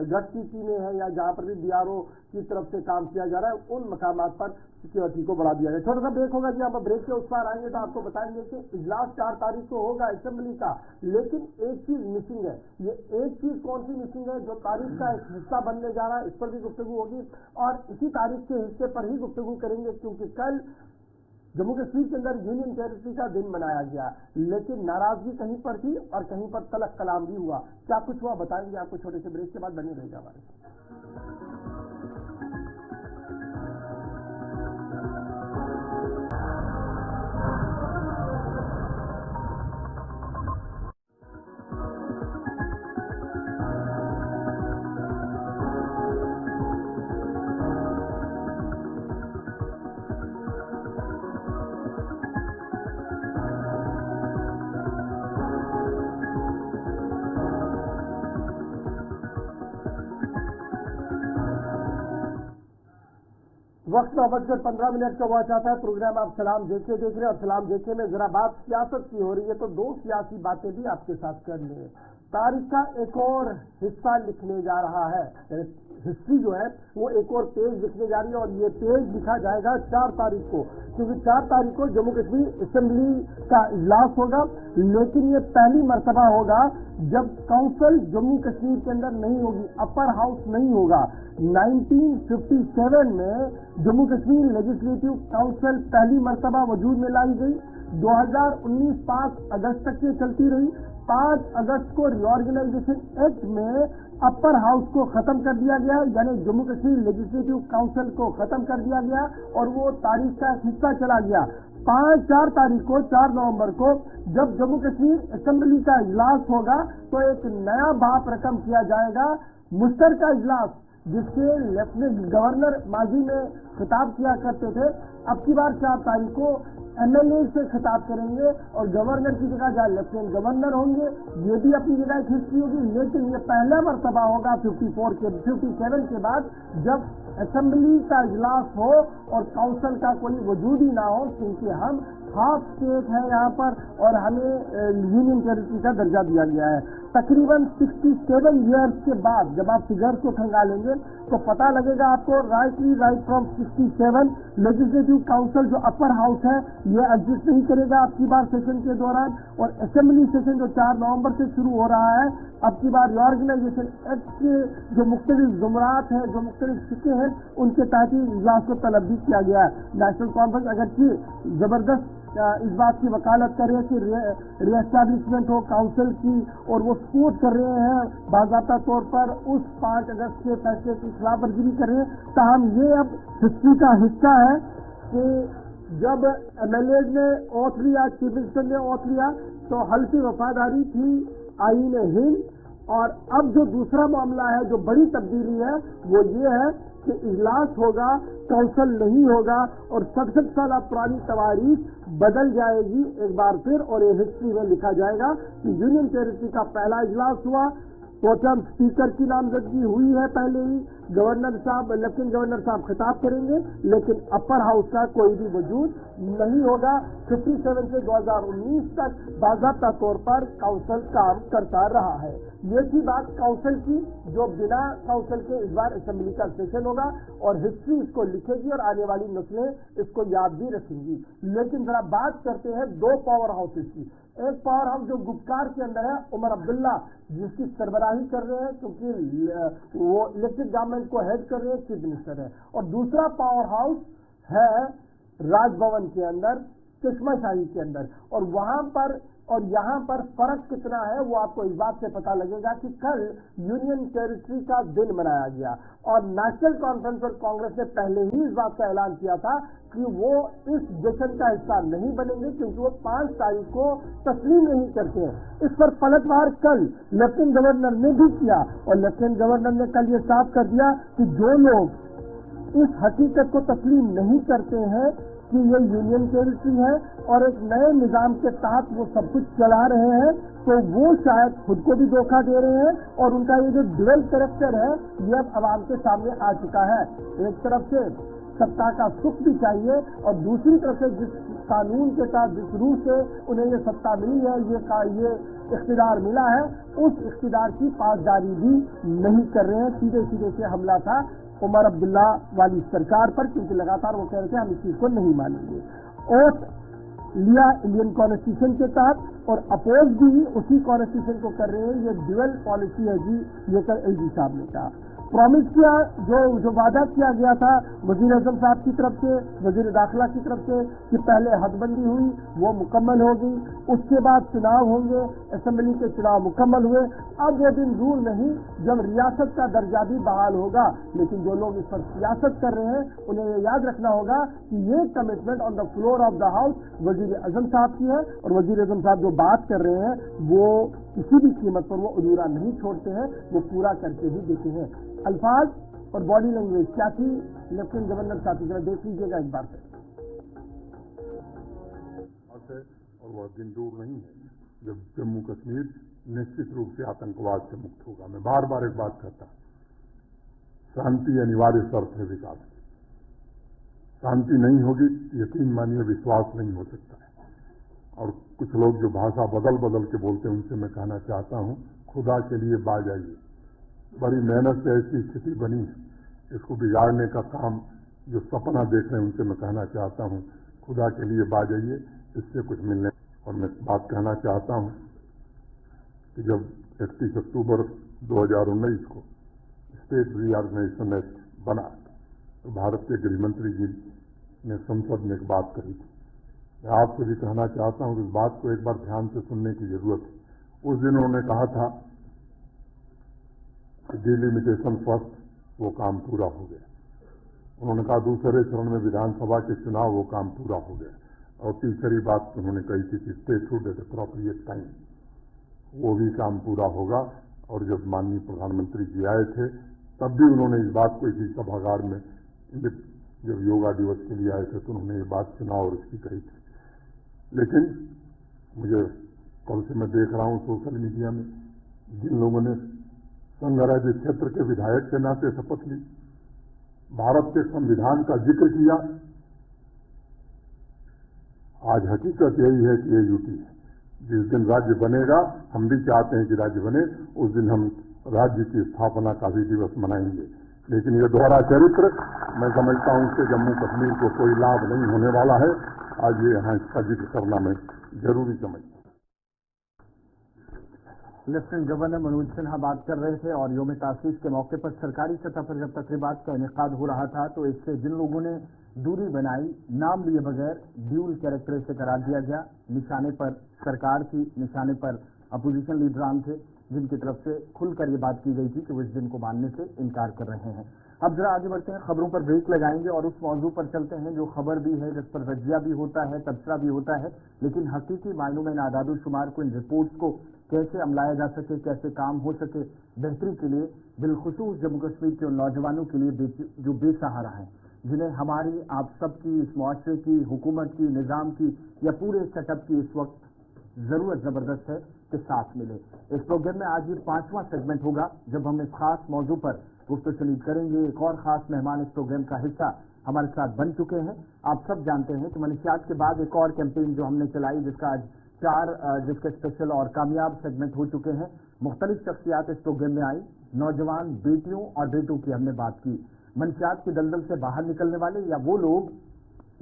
गश्त की टीमें हैं या जहाँ पर भी BRO की तरफ से काम किया जा रहा है, उन मकामात पर सिक्योरिटी को बढ़ा दिया जाए। छोटा सा ब्रेक होगा जी, हम ब्रेक के उस पार आएंगे तो आपको बताएंगे कि इजलास 4 तारीख को होगा असेंबली का, लेकिन एक चीज मिसिंग है। ये एक चीज कौन सी मिसिंग है जो तारीख का एक हिस्सा बनने जा रहा है, इस पर भी गुफ्तगू होगी और इसी तारीख के हिस्से पर ही गुफ्तगू करेंगे, क्योंकि कल जम्मू कश्मीर के अंदर यूनियन टेरिटरी का दिन मनाया गया, लेकिन नाराजगी कहीं पर थी और कहीं पर तलक कलाम भी हुआ। क्या कुछ हुआ बताएंगे आपको छोटे से ब्रेक के बाद, बने रहेगा हमारे। वक्त 9:15 का हुआ चाहता है। प्रोग्राम आप सलाम जेके देख रहे हैं और सलाम जेके में जरा बात सियासत की हो रही है तो 2 सियासी बातें भी आपके साथ कर लें। तारीख का एक और हिस्सा लिखने जा रहा है, हिस्ट्री जो है वो एक और पेज लिखने जा रही है और ये पेज लिखा जाएगा 4 तारीख को, क्योंकि 4 तारीख को जम्मू कश्मीर असेंबली का इजलास होगा, लेकिन ये पहली मर्तबा होगा जब काउंसिल जम्मू कश्मीर के अंदर नहीं होगी, अपर हाउस नहीं होगा। 1957 में जम्मू कश्मीर लेजिस्लेटिव काउंसिल पहली मर्तबा वजूद में लाई गई। 2019 5 अगस्त तक ये चलती रही। 5 अगस्त को रिऑर्गेनाइजेशन एक्ट में अपर हाउस को खत्म कर दिया गया, यानी जम्मू कश्मीर लेजिस्लेटिव काउंसिल को खत्म कर दिया गया और वो तारीख का एक हिस्सा चला गया। 4 तारीख को 4 नवंबर को जब जम्मू कश्मीर असेंबली का इजलास होगा तो एक नया भाप रकम किया जाएगा। मुश्तरका इजलास जिसके लेफ्टिनेंट गवर्नर माजी में खिताब किया करते थे, अब की बार 4 तारीख को MLA से खिताब करेंगे और गवर्नर की जगह जहाँ लेफ्टिनेंट गवर्नर होंगे, ये भी अपनी जगह एक हिस्ट्री होगी। लेकिन ये पहला मरतबा होगा 57 के बाद जब असेंबली का इजलास हो और काउंसिल का कोई वजूद ही ना हो, क्योंकि हम हाफ स्टेट है यहाँ पर और हमें यूनियन टेरिटरी का दर्जा दिया गया है। तकरीबन 67 ईयर्स के बाद जब आप फिगर्स को खंगालेंगे तो पता लगेगा आपको राइट फ्रॉम 67 लेजिस्लेटिव काउंसिल जो अपर हाउस है ये एग्जिस्ट नहीं करेगा अब की बार सेशन के दौरान, और असेंबली सेशन जो 4 नवंबर से शुरू हो रहा है, अब की बार रिऑर्गेनाइजेशन एक्ट के जो मुख्तलिफ जुमरात हैं, जो मुख्तलिफ शिक्के हैं, उनके तहत ही इजलास को तलब भी किया गया है। नेशनल कॉन्फ्रेंस अगरचे जबरदस्त इस बात की वकालत कर रहे हैं कि रीएस्टैब्लिशमेंट हो काउंसिल की, और वो सपोर्ट कर रहे हैं बाज़ाब्ता तौर पर उस 5 अगस्त के फैसले की खिलाफ वर्जी भी कर रहे हैं। ताहम ये अब हिस्ट्री का हिस्सा है कि जब MLA ने ओथ लिया, चीफ मिनिस्टर ने ओथ लिया, तो हल्की वफादारी थी आईन हिंद, और अब जो दूसरा मामला है, जो बड़ी तब्दीली है, वो ये है कि इजलास होगा, काउंसिल नहीं होगा और 67 साल पुरानी तवारीख बदल जाएगी एक बार फिर, और ये हिस्ट्री में लिखा जाएगा कि यूनियन टेरिटरी का पहला इजलास हुआ, प्रोटेम स्पीकर की नामजदगी हुई है पहले ही, गवर्नर साहब, लेफ्टिनेंट गवर्नर साहब खिताब करेंगे, लेकिन अपर हाउस का कोई भी वजूद नहीं होगा। 57 से 2019 तक बाज़ाब्ता तौर पर काउंसिल काम करता रहा है। ये थी बात काउंसिल की, जो बिना काउंसिल के इस बार असेंबली का सेशन होगा और हिस्ट्री इसको लिखेगी और आने वाली नस्लें इसको याद भी रखेंगी। लेकिन जरा बात करते हैं 2 पावर हाउसेस की। एक पावर हाउस जो गुपकार के अंदर है, उमर अब्दुल्ला जिसकी सरबराही कर रहे हैं, क्योंकि वो इलेक्टेड गवर्नमेंट को हेड कर रहे हैं, चीफ मिनिस्टर है। और दूसरा पावर हाउस है राजभवन के अंदर, चश्माशाही के अंदर, और वहां पर और यहाँ पर फर्क कितना है वो आपको इस बात से पता लगेगा कि कल यूनियन टेरिटरी का दिन मनाया गया और नेशनल कॉन्फ्रेंस और कांग्रेस ने पहले ही इस बात का ऐलान किया था कि वो इस जश्न का हिस्सा नहीं बनेंगे, क्योंकि वो 5 तारीख को तस्लीम नहीं करते हैं। इस पर पलटवार कल लेफ्टिनेंट गवर्नर ने भी किया, और लेफ्टिनेंट गवर्नर ने कल ये साफ कर दिया कि जो लोग इस हकीकत को तस्लीम नहीं करते हैं कि ये यूनियन टेरिटरी है और एक नए निजाम के तहत वो सब कुछ चला रहे हैं, तो वो शायद खुद को भी धोखा दे रहे हैं, और उनका ये जो ड्यूअल कैरेक्टर है ये अब आवाम के सामने आ चुका है। एक तरफ से सत्ता का सुख भी चाहिए और दूसरी तरफ से जिस कानून के तहत, जिस रूह से उन्हें ये सत्ता मिली है, ये इख्तिदार मिला है, उस इख्तिदार की पासदारी भी नहीं कर रहे हैं। सीधे सीधे से हमला था उमर अब्दुल्ला वाली सरकार पर, क्योंकि लगातार वो कह रहे थे हम इस चीज को नहीं मानेंगे। ओथ लिया इंडियन कॉन्स्टिट्यूशन के तहत और अपोज भी उसी कॉन्स्टिट्यूशन को कर रहे हैं। ये ड्यूअल पॉलिसी है जी, ये कल एलजी साहब ने कहा। प्रॉमिस किया, जो वादा किया गया था वजीर आजम साहब की तरफ से, वजीर दाखिला की तरफ से, कि पहले हदबंदी हुई वो मुकम्मल हो गई, उसके बाद चुनाव होंगे, असेंबली के चुनाव मुकम्मल हुए। अब वो दिन दूर नहीं जब रियासत का दर्जा भी बहाल होगा, लेकिन जो लोग इस पर सियासत कर रहे हैं उन्हें ये याद रखना होगा कि ये commitment on the floor of the house वजीर आजम साहब की है, और वजीर आजम साहब जो बात कर रहे हैं वो किसी भी कीमत पर वो अधूरा नहीं छोड़ते हैं, वो पूरा करके ही देते हैं। अल्फाज और बॉडी लैंग्वेज क्या थी लेफ्टिनेंट गवर्नर साहब की, जरा देख लीजिएगा एक बार से। और वह दिन दूर नहीं है जब जम्मू कश्मीर निश्चित रूप से आतंकवाद से मुक्त होगा। मैं बार बार एक बात कहता हूं, शांति अनिवार्य शर्त है विकास की। शांति नहीं होगी, यकीन मानिए विश्वास नहीं हो सकता है। और कुछ लोग जो भाषा बदल बदल के बोलते हैं उनसे मैं कहना चाहता हूं, खुदा के लिए बाज आइए। बड़ी मेहनत से ऐसी स्थिति बनी है, इसको बिगाड़ने का काम जो सपना देख रहे हैं उनसे मैं कहना चाहता हूं, खुदा के लिए बाज आइए, इससे कुछ मिलने। और मैं बात कहना चाहता हूं कि जब 31 अक्टूबर 2019 को स्टेट रीऑर्गेनाइजेशन एक्ट बना तो भारत के गृह मंत्री जी ने संसद में एक बात कही थी। मैं आपसे भी कहना चाहता हूं कि इस बात को एक बार ध्यान से सुनने की जरूरत है। उस दिन उन्होंने कहा था कि डिलिमिटेशन फर्स्ट, वो काम पूरा हो गया। उन्होंने कहा दूसरे चरण में विधानसभा के चुनाव, वो काम पूरा हो गया। और तीसरी बात उन्होंने कही थी कि स्टेटहुड एट एप्रोप्रिएट टाइम, वो भी काम पूरा होगा। और जब माननीय प्रधानमंत्री जी आए थे तब भी उन्होंने इस बात को इसी सभागार में जब योगा दिवस के लिए आए थे तो उन्होंने ये बात सुना और उसकी कही थी। लेकिन मुझे कल से मैं देख रहा हूँ सोशल मीडिया में जिन लोगों ने संघ राज्य क्षेत्र के विधायक के नाते शपथ ली, भारत के संविधान का जिक्र किया, आज हकीकत यही है कि ये यूटी है। जिस दिन राज्य बनेगा, हम भी चाहते हैं कि राज्य बने, उस दिन हम राज्य की स्थापना का भी दिवस मनाएंगे। लेकिन ये दोहरा चरित्र मैं समझता हूं कि जम्मू कश्मीर को कोई लाभ नहीं होने वाला है। आज ये यहाँ इसका जिक्र करना मैं जरूरी समझता हूं। लेफ्टिनेंट गवर्नर मनोज सिन्हा बात कर रहे थे और योम तासीस के मौके पर सरकारी सतह पर जब तकरीबात का इनेकाद हो रहा था तो इससे जिन लोगों ने दूरी बनाई, नाम लिए बगैर ड्यूल कैरेक्टर से करार दिया गया। निशाने पर सरकार थी, निशाने पर अपोजिशन लीडरान थे, जिनकी तरफ से खुलकर ये बात की गई थी कि वो इस दिन को मानने से इनकार कर रहे हैं। अब जरा आगे बढ़ते हैं, खबरों पर ब्रेक लगाएंगे और उस मौजू पर चलते हैं जो खबर भी है, जिस पर रजिया भी होता है, तबसरा भी होता है, लेकिन हकीकी मायनों में इन आदाद शुमार को, इन रिपोर्ट्स को कैसे अमलाया जा सके, कैसे काम हो सके बेहतरी के लिए, बिलखुसूस जम्मू कश्मीर के उन नौजवानों के लिए जो बेसहारा हैं, जिन्हें हमारी, आप सबकी, इस मुआशरे की, हुकूमत की, निज़ाम की या पूरे सेटअप की इस वक्त जरूरत जबरदस्त है कि साथ मिले। इस प्रोग्राम में आज ये 5वां सेगमेंट होगा जब हम इस खास मौजू पर गुफ्तगू करेंगे। एक और खास मेहमान इस प्रोग्राम का हिस्सा हमारे साथ बन चुके हैं। आप सब जानते हैं कि मनशियात के बाद एक और कैंपेन जो हमने चलाई, जिसका आज 4 जिसके स्पेशल और कामयाब सेगमेंट हो चुके हैं। मुख्तलिफ शख्सियात इस प्रोग्राम में आई, नौजवान बेटियों और बेटों की हमने बात की, मनशियात की दलदल से बाहर निकलने वाले या वो लोग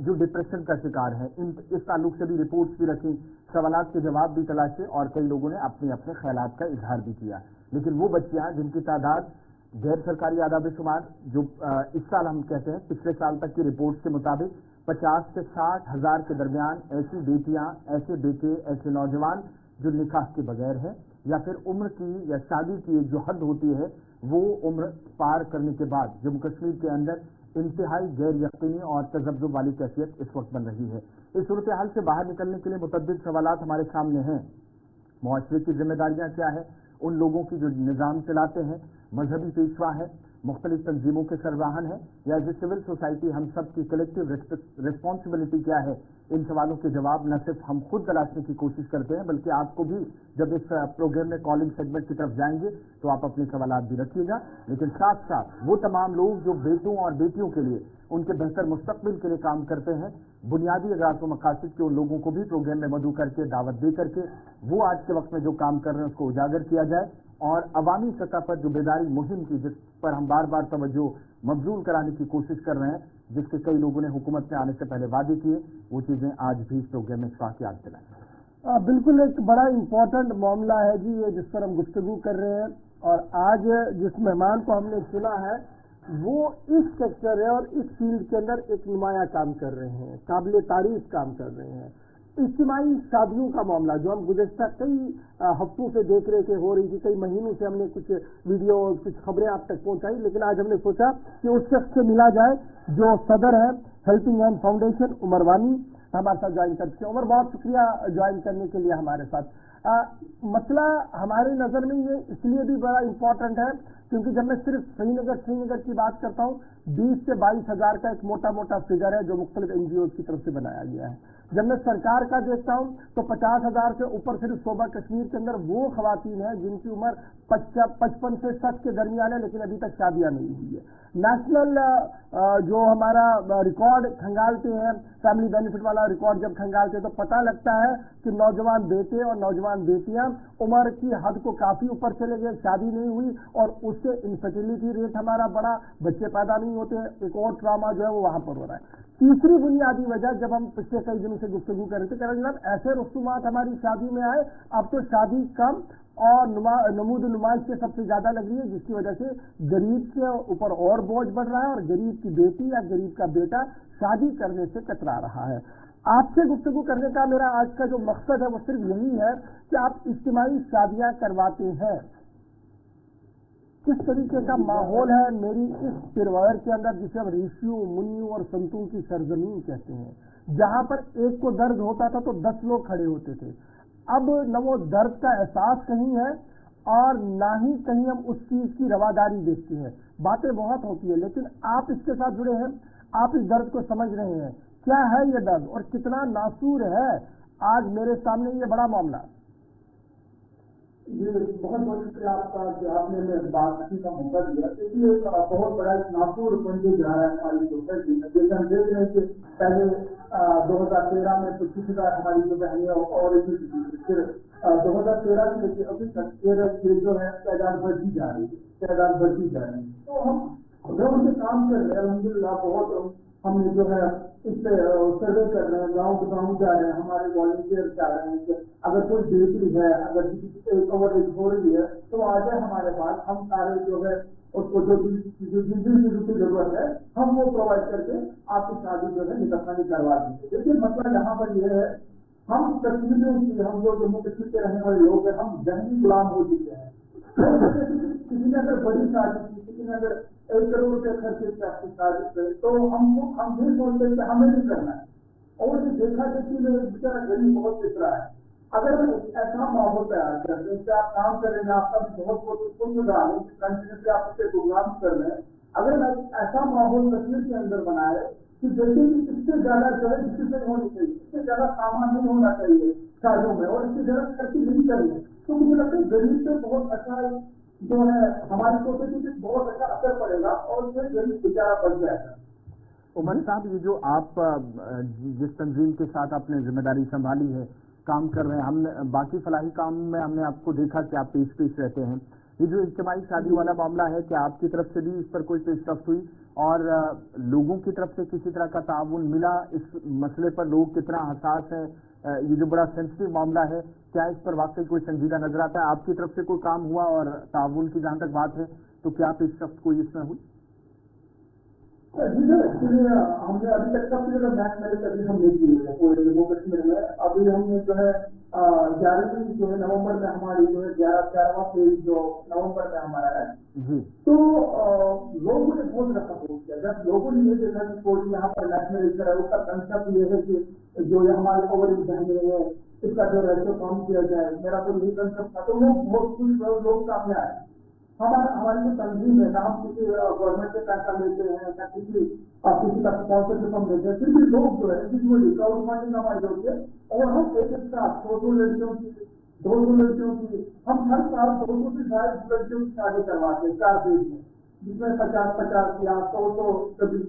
जो डिप्रेशन का शिकार हैं, इस ताल्लुक से भी रिपोर्ट्स भी रखी, सवालात के जवाब भी तलाशे और कई लोगों ने अपने अपने ख्यालात का इजहार भी किया। लेकिन वो बच्चियां जिनकी तादाद गैर सरकारी आदाब शुमार जो इस साल हम कहते हैं, पिछले साल तक की रिपोर्ट्स के मुताबिक 50 से 60 हज़ार के दरमियान ऐसी बेटियां, ऐसे बेटे, ऐसे नौजवान जो निकाह के बगैर हैं या फिर उम्र की या शादी की एक जो हद होती है वो उम्र पार करने के बाद जम्मू कश्मीर के अंदर इंतहाई गैर यकीनी और तजब्जुब वाली कैफियत इस वक्त बन रही है। इस सूरत हाल से बाहर निकलने के लिए मुतअद्दिद सवालात हमारे सामने हैं। मुआशरे की जिम्मेदारियां क्या है, उन लोगों की जो निज़ाम चलाते हैं, मजहबी पेशवा है, मुख्तलिफ तंजीमों के सरबराहन है, या एज ए सिविल सोसाइटी हम सब की कलेक्टिव रिस्पॉन्सिबिलिटी क्या है। इन सवालों के जवाब न सिर्फ हम खुद तलाशने की कोशिश करते हैं बल्कि आपको भी जब इस प्रोग्राम में कॉलिंग सेगमेंट की तरफ जाएंगे तो आप अपने सवालात भी रखिएगा। लेकिन साथ साथ वो तमाम लोग जो बेटों और बेटियों के लिए, उनके बेहतर मुस्तकबिल के लिए काम करते हैं, बुनियादी अगराज़ व मकासद के उन लोगों को भी प्रोग्राम में मदऊ करके, दावत दे करके वो आज के वक्त में जो काम कर रहे हैं उसको उजागर किया जाए और अवामी सतह पर जो बेदारी मुहिम की, जिस पर हम बार बार तवज्जो मबजूल कराने की कोशिश कर रहे हैं, जिसके कई लोगों ने हुकूमत में आने से पहले वादे किए, वो चीज़ें आज भी इस प्रोग्राम में याद दिलाएं। बिल्कुल एक बड़ा इम्पोर्टेंट मामला है जी ये, जिस पर हम गुफ्तगू कर रहे हैं। और आज जिस मेहमान को हमने चुना है वो इस सेक्टर है और इस फील्ड के अंदर एक नुमाया काम कर रहे हैं, काबिल तारीफ काम कर रहे हैं। इज्तिमाई शादियों का मामला जो हम गुज़श्ता कई हफ्तों से देख रहे थे, हो रही थी, कई महीनों से हमने कुछ वीडियो और कुछ खबरें आप तक पहुंचाई, लेकिन आज हमने सोचा कि उस शख्स से मिला जाए जो सदर है हेल्पिंग हैंड फाउंडेशन, उमर वानी हमारे साथ ज्वाइन करते हैं। उमर, बहुत शुक्रिया ज्वाइन करने के लिए हमारे साथ। मसला हमारी नज़र में ये इसलिए भी बड़ा इम्पोर्टेंट है क्योंकि जब मैं सिर्फ श्रीनगर की बात करता हूँ, 20 से 22 हज़ार का एक मोटा मोटा फिगर है जो मुख्तलिफ NGOs की तरफ से बनाया गया है। जब मैं सरकार का देखता हूँ तो 50 हज़ार से ऊपर सिर्फ सूबा कश्मीर के अंदर वो खवातीन हैं जिनकी उम्र 55 से 60 के दरमियान है, लेकिन अभी तक शादियां नहीं हुई है। नेशनल जो हमारा रिकॉर्ड खंगालते हैं, फैमिली बेनिफिट वाला रिकॉर्ड जब खंगालते हैं तो पता लगता है कि नौजवान बेटे और नौजवान बेटियां उम्र की हद को काफी ऊपर चले गए, शादी नहीं हुई और उससे इनफर्टिलिटी रेट हमारा बढ़ा, बच्चे पैदा नहीं होते। एक और ट्रामा जो है वो वहां पर हो रहा है। तीसरी बुनियादी वजह, जब हम पिछले कई दिनों से गुफ्तगू कर रहे थे, कह रहे जनाब ऐसे रसूमात हमारी शादी में आए, अब तो शादी कम और नमूद नुमाइश से सबसे ज्यादा लग रही है, जिसकी वजह से गरीब के ऊपर और बोझ बढ़ रहा है और गरीब की बेटी या गरीब का बेटा शादी करने से कतरा रहा है। आपसे गुफ्तगू करने का मेरा आज का जो मकसद है वो सिर्फ यही है कि आप इज्तिमाई शादियां करवाते हैं, किस तरीके का माहौल है मेरी इस पिरवायर के अंदर, जिसे हम ऋषियों, मुनियों और संतों की सरजमीन कहते हैं, जहां पर एक को दर्द होता था तो 10 लोग खड़े होते थे। अब न वो दर्द का एहसास कहीं है اور نہ ہی کہیں ہم اس چیز کی رواداری دیکھتے ہیں. باتیں بہت ہوتی ہے لیکن آپ اس کے ساتھ جڑے ہیں, آپ اس درد کو سمجھ رہے ہیں. کیا ہے یہ درد اور کتنا ناسور ہے آج میرے سامنے یہ بڑا معاملہ؟ یہ بہت بہت شکریہ آپ کا کہ آپ نے بات کرنے کا موقع دیا. یہ بہت بڑا ایک ناسور بنتے جا رہا ہے ہماری سوسائٹی میں. جیسے ہم دیکھ رہے ہیں کہ پہلے 2013 میں 25,000 ہماری جو بہنیں اور پھر 2013 سے لے کے ابھی تک جو ہے تعداد بڑھتی جا رہی ہے. تو ہم گراؤنڈ سے کام کر رہے ہیں الحمدللہ. بہت ہم نے جو ہے اس پہ سروے کر رہے ہیں, گاؤں جا رہے ہیں, ہمارے والنٹیئر جا رہے ہیں کہ اگر کوئی بیٹی ہے, اگر کسی اوور ایج ہو رہی ہے تو آ جائے ہمارے پاس. ہم سارے جو ہے اس کو جو چیزوں کی ضرورت ہے ہم وہ پرووائڈ کر کے آپ کی شادی جو ہے نکاح کروا دیں گے. لیکن مسئلہ یہاں پر یہ ہے, ہم کشمیریوں کی, ہم جو جموں کشمیر کے رہنے والے لوگ ہیں, ہم ذہنی غلام ہو چکے ہیں. کسی نے اگر بڑی شادی کی, کسی نے اگر 1 کروڑ روپے خرچے کی آپ کی شادی پہ, تو ہم یہ سوچتے ہیں کہ ہمیں نہیں کرنا ہے. اور یہ دیکھا دیکھی میں بیچارہ غریب بہت پس رہا ہے. اگر ہم ایسا ماحول تیار کرتے ہیں کہ آپ کام کر رہے ہیں, آپ کا بھی بہت بہت سدھار ہو کنٹینیوسلی آپ اسے پروگرام کر رہے ہیں, اگر ایسا ماحول کشمیر کے اندر بنائے کہ جیسے کہ اس سے زیادہ جو ہے ڈسپلن ہونی چاہیے, اس سے زیادہ سامان نہیں ہونا چاہیے شادیوں میں, اور اس سے زیادہ خرچی نہیں کرنی, تو مجھے لگتا ہے غریب پہ بہت اچھا جو ہے ہماری سوسائٹی پہ بہت اچھا اثر پڑے گا اور اس میں غریب بیچارہ بڑھ جائے گا. عمر صاحب, یہ جو آپ جس تنظیم کے ساتھ آپ نے ذمہ داری سنبھالی ہے, کام کر رہے ہیں, ہم نے باقی فلاحی کام میں ہم نے آپ کو دیکھا کہ آپ پیش رہتے ہیں. یہ جو اجتماعی شادی والا معاملہ ہے, کہ آپ کی طرف سے بھی اس پر کوئی پیش رفت ہوئی اور لوگوں کی طرف سے کسی طرح کا تعاون ملا اس مسئلے پر؟ لوگ کتنا حساس ہیں, یہ جو بڑا سینسٹیو معاملہ ہے, کیا اس پر واقعی کوئی سنجیدہ نظر آتا ہے؟ آپ کی طرف سے کوئی کام ہوا اور تعاون کی جہاں تک بات ہے تو کیا پیش رفت کوئی اس میں ہوئی؟ جی سر, ایکچولی ہم نے ابھی تک سب سے زیادہ میچ میرے ابھی ہم نہیں کیے ہیں پورے جموں کشمیر میں. ابھی ہم نے جو ہے 11ویں جو ہے نومبر میں ہماری جو ہے 11واں فیز جو نومبر میں ہمارا ہے, تو لوگوں نے بہت زیادہ سپورٹ کیا. جب لوگوں نے یہ دیکھا کہ کوئی یہاں پر نیشنل ہے, اس کا کنسپٹ یہ ہے کہ جو یہ ہمارے اوور ایج بہنیں ہیں اس کا جو ریشو کم کیا جائے, میرا تو یہی کنسپٹ تھا. تو وہ بہت کچھ لوگ سامنے آئے. ہماری جو تنظیم ہے, نہ ہم کسی گورنمنٹ سے پیسہ لیتے ہیں, نہ کسی کا اسپانسرشپ ہم لیتے ہیں, پھر بھی لوگ جو ہے کراؤڈ فنڈنگ ہماری ہوتی ہے, اور ہم ایک ساتھ 100 لڑکیوں کی 200 لڑکیوں کی, ہم ہر سال 200 سے زیادہ لڑکیوں کی شادی کرواتے ہیں 4 فیز میں, جس میں 50 یا 100 کبھی,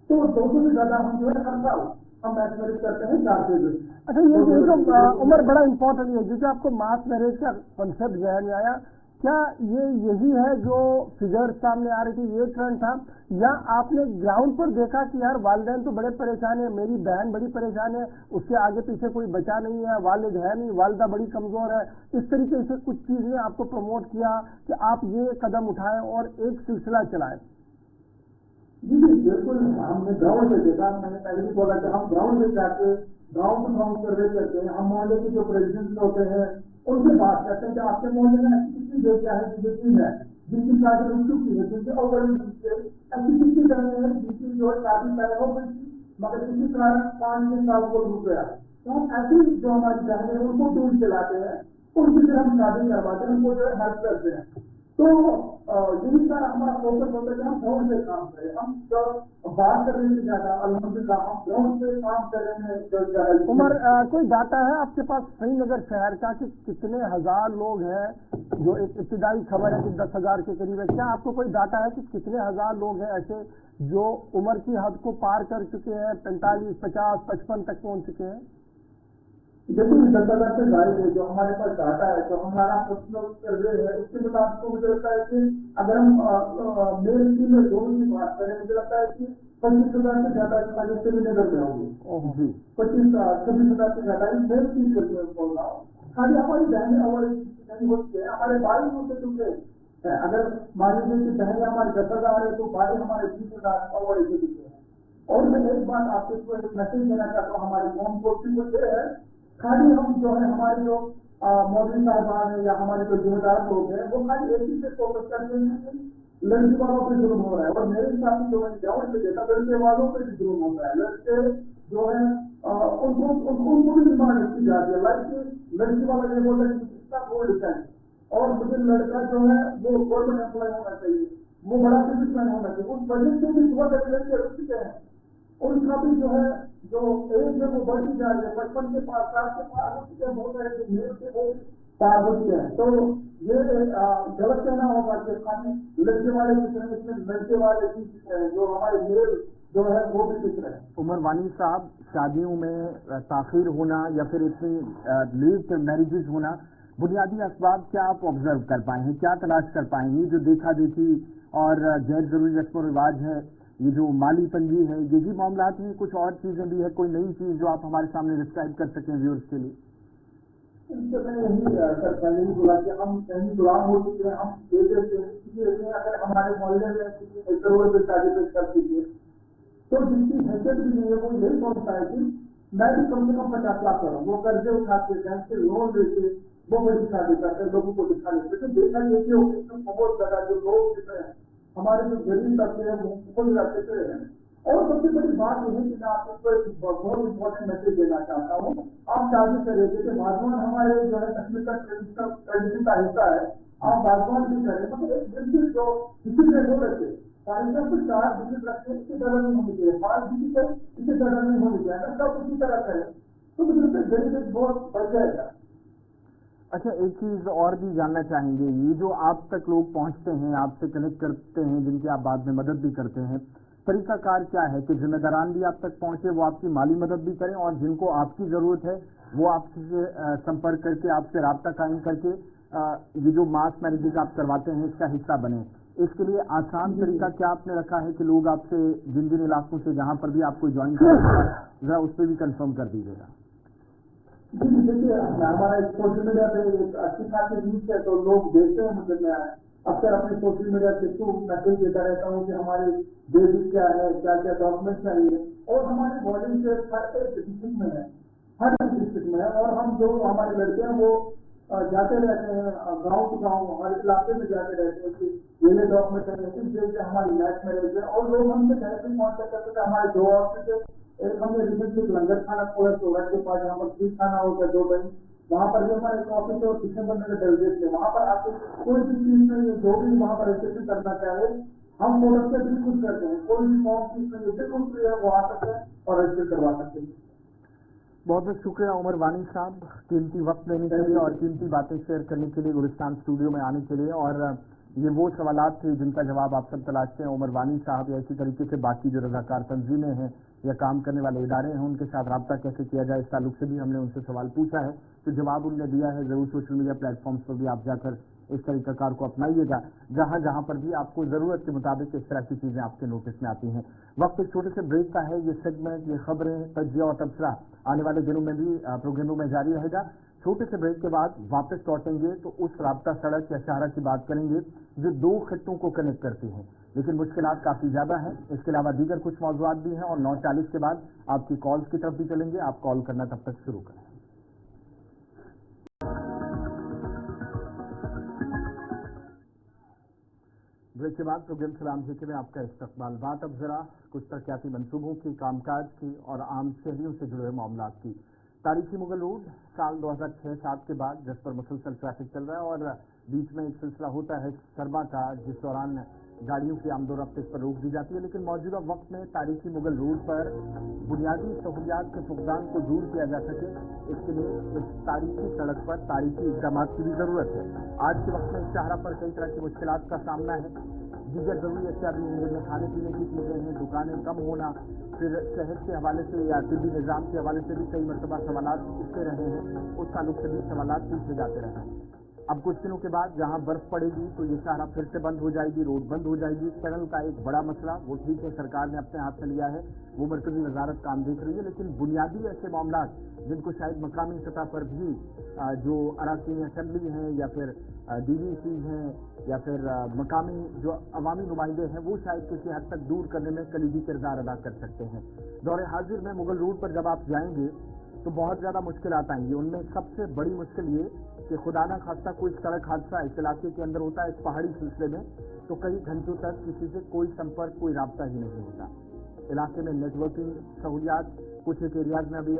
تو 200 سے زیادہ ہم جو ہے ہر سال ہم میچ میرج کرتے ہیں 4 فیز میں. اچھا, یہ جو عمر بڑا امپورٹنٹ ہے, جو آپ کو ماس میرج کا کنسپٹ ذہن میں آیا, کیا یہی ہے جو فگر سامنے آ رہی تھی, یہ ٹرینڈ تھا, یا آپ نے گراؤنڈ پر دیکھا کہ یار والدین تو بڑے پریشان ہیں, میری بہن بڑی پریشان ہے, اس کے آگے پیچھے کوئی بچا نہیں ہے, والد ہے نہیں, والدہ بڑی کمزور ہے, اس طریقے سے کچھ چیزیں آپ کو پروموٹ کیا کہ آپ یہ قدم اٹھائیں اور ایک سلسلہ چلائیں؟ جی بالکل, ہم نے گراؤنڈ پہ دیکھا. میں نے پہلے بھی بولا کہ ہم گراؤنڈ پہ جا کے گاؤں ٹو گاؤں سروے کرتے ہیں. ہم محلے کے جو پریزیڈنٹ ہوتے ہیں ان سے بات کرتے ہیں کہ آپ کے محلے میں ایسی کتنی بیٹیاں ہیں جو یتیم ہے, جن کی شادی رک چکی ہے, جن کے اوور ایسی کتنی جگہیں ہیں جن کی جو شادی طے ہو گئی تھی مگر کسی کارن 5-6 سال کو رک گیا. تو ہم ایسی جو ہماری بہنیں ہیں ان کو ڈھونڈ کے لاتے ہیں, ان کی پھر ہم شادی کرواتے ہیں, ان کو جو ہے ہیلپ کرتے ہیں. تو یہی سارا ہمارا فوکس ہوتا ہے کہ ہم گراؤنڈ سے کام کریں. ہم بات کرنے سے زیادہ الحمدللہ ہم گراؤنڈ سے کام کر رہے ہیں. عمر, کوئی ڈاٹا ہے آپ کے پاس سری نگر شہر کا کہ کتنے ہزار لوگ ہیں, جو ایک ابتدائی خبر ہے کہ 10,000 کے قریب ہے, کیا آپ کو کوئی ڈاٹا ہے کہ کتنے ہزار لوگ ہیں ایسے جو عمر کی حد کو پار کر چکے ہیں, 45, 50, 55 تک پہنچ چکے ہیں؟ دیکھو 10,000 سے زائد ہے جو ہمارے پاس ڈاٹا ہے, جو ہمارا پرسنل سروے ہے, اس کے مطابق مجھے لگتا ہے کہ اگر ہم میل فیمیل دونوں کی بات کریں, مجھے لگتا ہے کہ 25,000 سے زیادہ سری نگر میں ہوں گے. 25-26,000 سے زیادہ میل فیمیل میں بول رہا ہوں. خالی ہماری بہنیں اور ہوتی ہے, ہمارے بھائی ہوتے چکے ہیں. اگر مان لیجیے کہ بہنیں ہمارے 10,000 ہے تو بھائی ہمارے 20,000 اور ایسے چکے ہیں. اور میں ایک بات آپ کو ایک میسج دینا چاہتا ہوں ہمارے قوم کو, وہ یہ ہے خالی ہم جو ہے ہمارے جو مولوی صاحبان ہیں یا ہمارے جو ذمہ دار لوگ ہیں وہ خالی ایک ہی سے فوکس کرتے ہیں کہ لڑکی والوں پہ ظلم ہو رہا ہے, اور میرے حساب سے جو میں نے گراؤنڈ پہ دیکھا لڑکے والوں پہ بھی ظلم ہوتا ہے. لڑکے جو ہے ان کو بھی ڈیمانڈ رکھی جاتی ہے, لڑکی والا یہ بولتا ہے کہ کتنا گولڈ چاہیے, और मुझे लड़का जो है वो गवर्नमेंट एम्प्लॉय होना चाहिए, वो बड़ा बिजनेसमैन होना चाहिए। उस वजह से भी बहुत लड़के रुक चुके हैं, उनका भी जो है जो एज है वो बढ़ती जा रही है, 55 के पास 60 के पार हो चुके हैं, बहुत सारे जो मेल थे वो पार हो चुके हैं। तो ये गलत कहना होगा कि खाली लड़के वाले किस रहे, इसमें लड़के वाले की जो हमारे मेल जो है वो भी किस रहे। उमर वानी साहब, शादियों में ताखीर होना या फिर इतनी लेट मैरिजेस होना, बुनियादी असबाब क्या आप ऑब्जर्व कर पाए हैं, क्या तलाश कर पाए हैं? जो देखा देखी और गैर जरूरी रस्म और रिवाज है, ये जो माली तंगी है, यही मामलात हैं, कुछ और चीजें भी है, कोई नई चीज जो आप हमारे सामने डिस्क्राइब कर सकें व्यूअर्स के लिए? मैंने यही बोला कि हम कहीं गुलाम हो चुके हैं, हम अगर हमारे मोहल्ले में एक करोड़ रुपये शादी पेश कर दीजिए तो जिसकी हैसियत भी नहीं है वो यही सोचता है कि मैं भी कम से कम 50 लाख करूँ, वो कर्जे उठाते बैंक से लोन लेके वो बड़ी शादी करते हैं, लोगों को दिखा लेते। लेकिन देखा ये बहुत ज्यादा जो लोग दिख रहे हैं हमारे जो गरीब तबके हैं वो खुद रखते रहे हैं। और सबसे बड़ी बात यह है कि मैं आपको एक बहुत इम्पोर्टेंट मैसेज देना चाहता हूँ। आप शादी करें, जैसे बागवान हमारे जो है कश्मीर का ट्रेडिशन का हिस्सा है, आप बागवान भी करें, मतलब एक बिल्कुल जो किसी में हो रखे कार्यक्रम को 4 डिजिट रखें, इससे ज्यादा नहीं होनी चाहिए, 5 डिजिट है, इससे ज्यादा नहीं होनी चाहिए। अगर सब उसी तरह करें तो मुझे लगता है गरीब बहुत बढ़ जाएगा। अच्छा, एक चीज और भी जानना चाहेंगे, ये जो आप तक लोग पहुंचते हैं, आपसे कनेक्ट करते हैं, जिनकी आप बाद में मदद भी करते हैं, तरीकाकार क्या है कि जिम्मेदारान भी आप तक पहुंचे, वो आपकी माली मदद भी करें, और जिनको आपकी जरूरत है वो आपसे संपर्क करके, आपसे राब्ता कायम करके ये जो मास मैरिजेज आप करवाते हैं इसका हिस्सा बने? इसके लिए आसान तरीका क्या आपने रखा है कि लोग आपसे जिन जिन इलाकों से जहां पर भी आपको ज्वाइन करेंगे जरा उस पर भी कंफर्म कर दीजिएगा। देखिए, हमारा एक सोशल मीडिया पे एक अच्छी खासी रीच है, तो लोग देखते हैं मुझे। मैं अक्सर अपने सोशल मीडिया के थ्रू मैसेज देता रहता हूँ कि हमारे बेसिक क्या है, क्या क्या डॉक्यूमेंट चाहिए, और हमारे वॉलंटियर हर एक डिस्ट्रिक्ट में है, हर एक डिस्ट्रिक्ट में है। और हम जो हमारे लड़के हैं वो जाते रहते हैं गाँव टू गाँव, हर इलाके में जाते रहते हैं कि ये डॉक्यूमेंट है, इस डेट से हमारी मैच मैरिज है। और लोग हमसे डायरेक्टली कॉन्टेक्ट करते थे। हमारे 2 ऑफिस है, एक हमने रिसेंटली लंगर खाना खोला सोलर के पास, यहाँ पर फ्री खाना होता है 2 टाइम, वहाँ पर भी हमारे एक ऑफिस है। और किशन बंदर के डेलीगेट थे, वहाँ पर आपको कोई भी चीज नहीं, जो भी वहाँ पर रजिस्ट्रेशन करना चाहे हम प्रोडक्ट से बिल्कुल करते हैं, कोई भी फॉर्म चीज नहीं, बिल्कुल फ्री है, वो आ सकते हैं और रजिस्टर करवा सकते हैं। बहुत बहुत शुक्रिया उमर वानी साहब, कीमती वक्त देने के लिए और कीमती बातें शेयर करने के लिए, गुलिस्तान स्टूडियो में आने के लिए। और ये वो सवालात थे जिनका जवाब आप सब तलाशते हैं। उमर वानी साहब या इसी तरीके से बाकी जो रजाकार तंजीमें हैं या काम करने वाले इदारे हैं, उनके साथ रब्ता कैसे किया जाए, इस ताल्लुक से भी हमने उनसे सवाल पूछा है, तो जवाब उनने दिया है। जरूर सोशल मीडिया प्लेटफॉर्म्स पर भी आप जाकर इस तरीकाकार को अपनाइएगा, जहां जहां पर भी आपको जरूरत के मुताबिक इस तरह की चीजें आपके नोटिस में आती हैं। वक्त एक छोटे से ब्रेक का है। ये सेगमेंट, ये खबरें, तजिया और तबसरा आने वाले दिनों में भी प्रोग्रामों में जारी रहेगा। छोटे से ब्रेक के बाद वापस लौटेंगे तो उस राब्ता सड़क या शाहरा की बात करेंगे जो 2 खित्तों को कनेक्ट करती है, लेकिन मुश्किलात काफी ज्यादा हैं। इसके अलावा दीगर कुछ मौजूद भी हैं। और 9:40 के बाद आपकी कॉल्स की तरफ भी चलेंगे। आप कॉल करना तब तक शुरू करें। ब्रेक के बाद प्रोग्राम सलाम जीके में आपका इस्तकबाल। बात अब जरा कुछ तरक्याती मंसूबों की, कामकाज की और आम शहरियों से जुड़े मामलात की। तारीखी मुगल रोड साल 2006-07 के बाद जिस पर मुसलसल ट्रैफिक चल रहा है, और बीच में एक सिलसिला होता है सरमा का, जिस दौरान गाड़ियों की आमदोरफ्त पर रोक दी जाती है। लेकिन मौजूदा वक्त में तारीखी मुगल रोड पर बुनियादी सहूलियात के फुकदान को दूर किया जा सके, इसके लिए इस तारीखी सड़क पर तारीखी इक़दाम की भी जरूरत है। आज के वक्त में इस शाहरा पर कई तरह की मुश्किलात का सामना है। दीगर जरूरी अशिया भी हैं, जिनमें खाने पीने की चीजें हैं, दुकानें कम होना, फिर सेहत के हवाले से या तिब्बी निज़ाम के हवाले से भी कई मरतबा सवालात उठते रहे हैं। उस ताल्लुक से भी सवालात पूछे जाते रहे हैं। अब कुछ दिनों के बाद जहां बर्फ पड़ेगी तो ये शाहरा फिर से बंद हो जाएगी, रोड बंद हो जाएगी। टनल का एक बड़ा मसला, वो ठीक है, सरकार ने अपने हाथ में लिया है, वो मरकजी वजारत काम देख रही है। लेकिन बुनियादी ऐसे मामला जिनको शायद मकामी सतह पर भी जो अराकीन असेंबली हैं या फिर DVC हैं या फिर मकामी जो अवामी नुमाइंदे हैं, वो शायद किसी हद तक दूर करने में कलीदी किरदार अदा कर सकते हैं। दौरे हाजिर में मुगल रोड पर जब आप जाएंगे तो बहुत ज़्यादा मुश्किलात आएंगी। उनमें सबसे बड़ी मुश्किल ये कि खुदा न खास्ता कोई सड़क हादसा इस इलाके के अंदर होता है, इस पहाड़ी सिलसिले में, तो कई घंटों तक किसी से कोई संपर्क, कोई राब्ता ही नहीं होता। इलाके में नेटवर्किंग सहूलियात कुछ एक एरियाज में अभी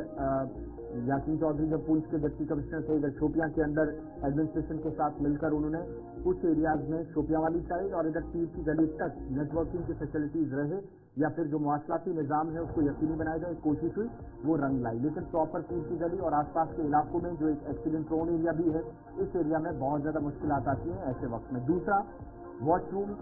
यासीन चौधरी जब पुंछ के डिप्टी कमिश्नर थे, इधर शोपियां के अंदर एडमिनिस्ट्रेशन के साथ मिलकर उन्होंने कुछ एरियाज में शोपियां वाली साइड और इधर पीर की गली तक नेटवर्किंग की फैसिलिटीज रहे या फिर जो मवासलाती निज़ाम है उसको यकीनी बनाया जाए, कोशिश हुई, वो रंग लाई। लेकिन प्रॉपर पीर की गली और आसपास के इलाकों में जो एक एक्सीडेंट प्रोन एरिया भी है, इस एरिया में बहुत ज़्यादा मुश्किलात आती हैं ऐसे वक्त में। दूसरा, वॉशरूम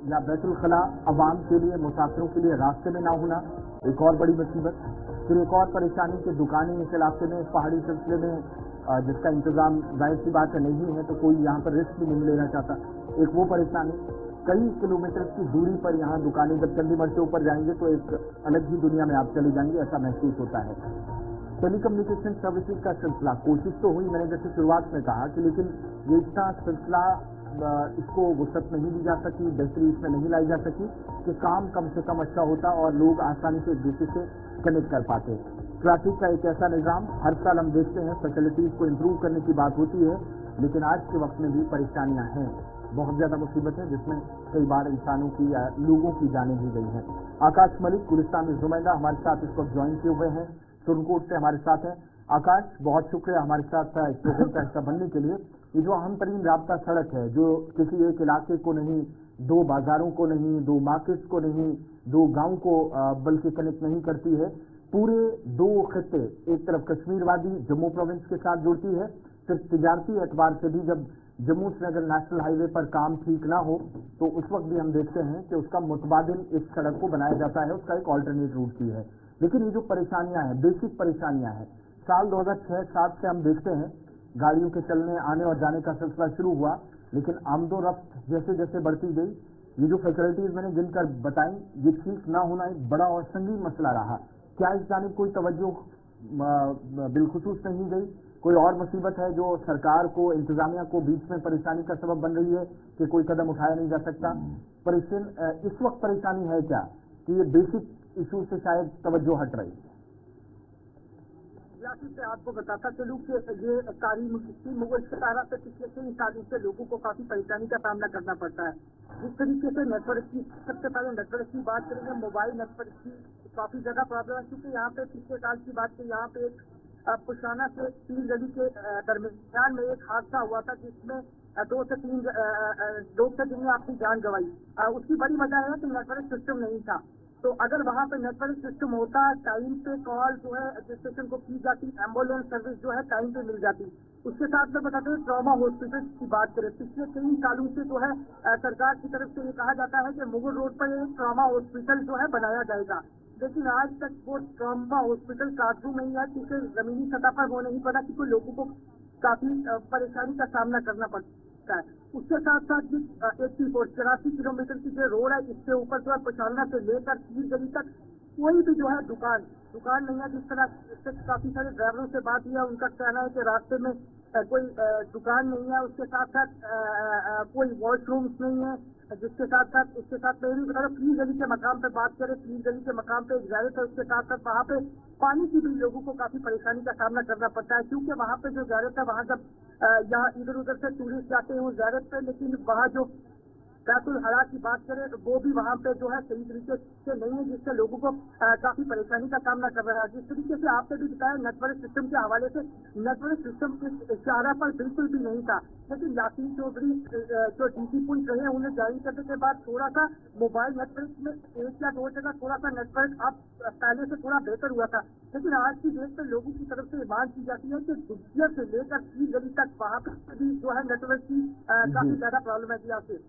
या बैतुल खला अवाम के लिए, मुसाफिरों के लिए रास्ते में ना होना एक और बड़ी मुसीबत। फिर एक और परेशानी कि दुकानें इस इलाके में, पहाड़ी सिलसिले में जिसका इंतजाम जाहिर सी बात है नहीं है, तो कोई यहाँ पर रिस्क भी नहीं लेना चाहता, एक वो परेशानी। कई किलोमीटर की दूरी पर यहाँ दुकानें, जब चंडीगढ़ से ऊपर जाएंगे तो एक अलग ही दुनिया में आप चले जाएंगे, ऐसा महसूस होता है। टेली कम्युनिकेशन सर्विसेज का सिलसिला, कोशिश तो हुई, मैंने जैसे शुरुआत में कहा कि लेकिन ये इतना सिलसिला इसको वुसअत नहीं दी जा सकी, बेहतरी इसमें नहीं लाई जा सकी कि काम कम से कम अच्छा होता और लोग आसानी से एक दूसरे से कनेक्ट कर पाते। ट्रैफिक का एक ऐसा निज़ाम, हर साल हम देखते हैं फैसिलिटीज़ को इम्प्रूव करने की बात होती है, लेकिन आज के वक्त में भी परेशानियां हैं, बहुत ज़्यादा मुसीबत है, जिसमें कई बार इंसानों की या लोगों की जानें भी गई हैं। आकाश मलिक गुलिस्तान में जुमैदा हमारे साथ इस वक्त ज्वाइन किए हुए हैं, सुरनकोट से हमारे साथ हैं। आकाश, बहुत शुक्रिया हमारे साथ इस प्रोग्राम का हिस्सा बनने के लिए। ये जो अहम तरीन राब्ता सड़क है, जो किसी एक इलाके को नहीं, दो बाजारों को नहीं, दो मार्केट्स को नहीं, दो गांव को बल्कि कनेक्ट नहीं करती है, पूरे दो खित्ते, एक तरफ कश्मीर वादी जम्मू प्रोविंस के साथ जुड़ती है, फिर तिजारती एतबार से भी जब जम्मू श्रीनगर नेशनल हाईवे पर काम ठीक ना हो तो उस वक्त भी हम देखते हैं कि उसका मुतबादिल इस सड़क को बनाया जाता है, उसका एक ऑल्टरनेट रूट की है। लेकिन ये जो परेशानियां हैं, बेसिक परेशानियां हैं, साल 2006-07 से हम देखते हैं गाड़ियों के चलने आने और जाने का सिलसिला शुरू हुआ, लेकिन आमदोरफ्त जैसे जैसे बढ़ती गई, ये जो फैसिलिटीज मैंने गिनकर बताई, ये ठीक ना होना एक बड़ा और संगीन मसला रहा। क्या इस जानिब कोई तवज्जो बिलखुसूस नहीं गई? कोई और मुसीबत है जो सरकार को, इंतजामिया को बीच में परेशानी का सबब बन रही है कि कोई कदम उठाया नहीं जा सकता? इस वक्त परेशानी है क्या कि ये बेसिक इशू से शायद तवज्जो हट रही? से आपको बताता चलूं कि ये तारीखी मुगल सतारा से पिछले कई सालों से लोगों को काफी परेशानी का सामना करना पड़ता है। जिस तरीके से नेटवर्क की, सबसे पहले नेटवर्क की बात करेंगे, मोबाइल नेटवर्क की काफी ज्यादा प्रॉब्लम है, क्योंकि यहाँ पे पिछले साल की बात की, यहाँ पे एक पुशाना से पीर गली के दरमियान में एक हादसा हुआ था जिसमें 2 से 3 लोग थे जिन्हें अपनी जान गंवाई। उसकी बड़ी वजह है कि नेटवर्क सिस्टम नहीं था। तो अगर वहाँ पे नेटवर्क सिस्टम होता, टाइम पे कॉल जो है रजिस्ट्रेशन को की जाती, एम्बुलेंस सर्विस जो है टाइम पे मिल जाती। उसके साथ में बताते हैं ट्रॉमा हॉस्पिटल की बात करें, पिछले 3 सालों से जो है सरकार की तरफ से ये कहा जाता है कि मुगल रोड पर एक ट्रॉमा हॉस्पिटल जो है बनाया जाएगा, लेकिन आज तक वो ट्रॉमा हॉस्पिटल काटू में ही है, क्योंकि जमीनी सतह पर वो नहीं पता, क्योंकि लोगों को काफी परेशानी का सामना करना पड़ता है। उसके साथ साथ जिस 84 किलोमीटर की जो रोड है, इसके ऊपर जो है पचाना से लेकर पीर गली तक कोई भी जो है दुकान नहीं है। जिस तरह इससे काफी सारे ड्राइवरों से बात हुई है, उनका कहना है कि रास्ते में कोई दुकान नहीं है, उसके साथ साथ कोई वॉशरूम्स नहीं है, जिसके साथ साथ उसके साथ मैं भी बता रहा हूँ, पीर गली के मकाम पे बात करें, पीर गली के मकाम पे एक ज़ियारत है, उसके साथ साथ वहाँ पे पानी की भी लोगों को काफी परेशानी का सामना करना पड़ता है, क्योंकि वहाँ पे जो ज़ियारत है, वहाँ जब यहाँ इधर उधर से टूरिस्ट जाते हैं वो ज़ियारत पे, लेकिन वहाँ जो बैतुल हरा की बात करें तो वो भी वहाँ पे जो है सही तरीके से नहीं है, जिससे लोगों को काफी परेशानी का सामना कर रहा है। जिस तरीके से आपने भी बताया नेटवर्क सिस्टम के हवाले से, नेटवर्क सिस्टम इस इशारा पर बिल्कुल भी नहीं था, लेकिन यासीन चौधरी जो डीसी पुंछ रहे हैं, उन्हें ज्वाइन करने के बाद थोड़ा सा मोबाइल नेटवर्क में 1 या 2 जगह थोड़ा सा नेटवर्क अब पहले से थोड़ा बेहतर हुआ था, लेकिन आज की डेट में लोगों की तरफ से मांग की जाती है कि दुनिया से लेकर पीर गली तक वहाँ पर भी जो है नेटवर्क की काफी ज्यादा प्रॉब्लम है। जी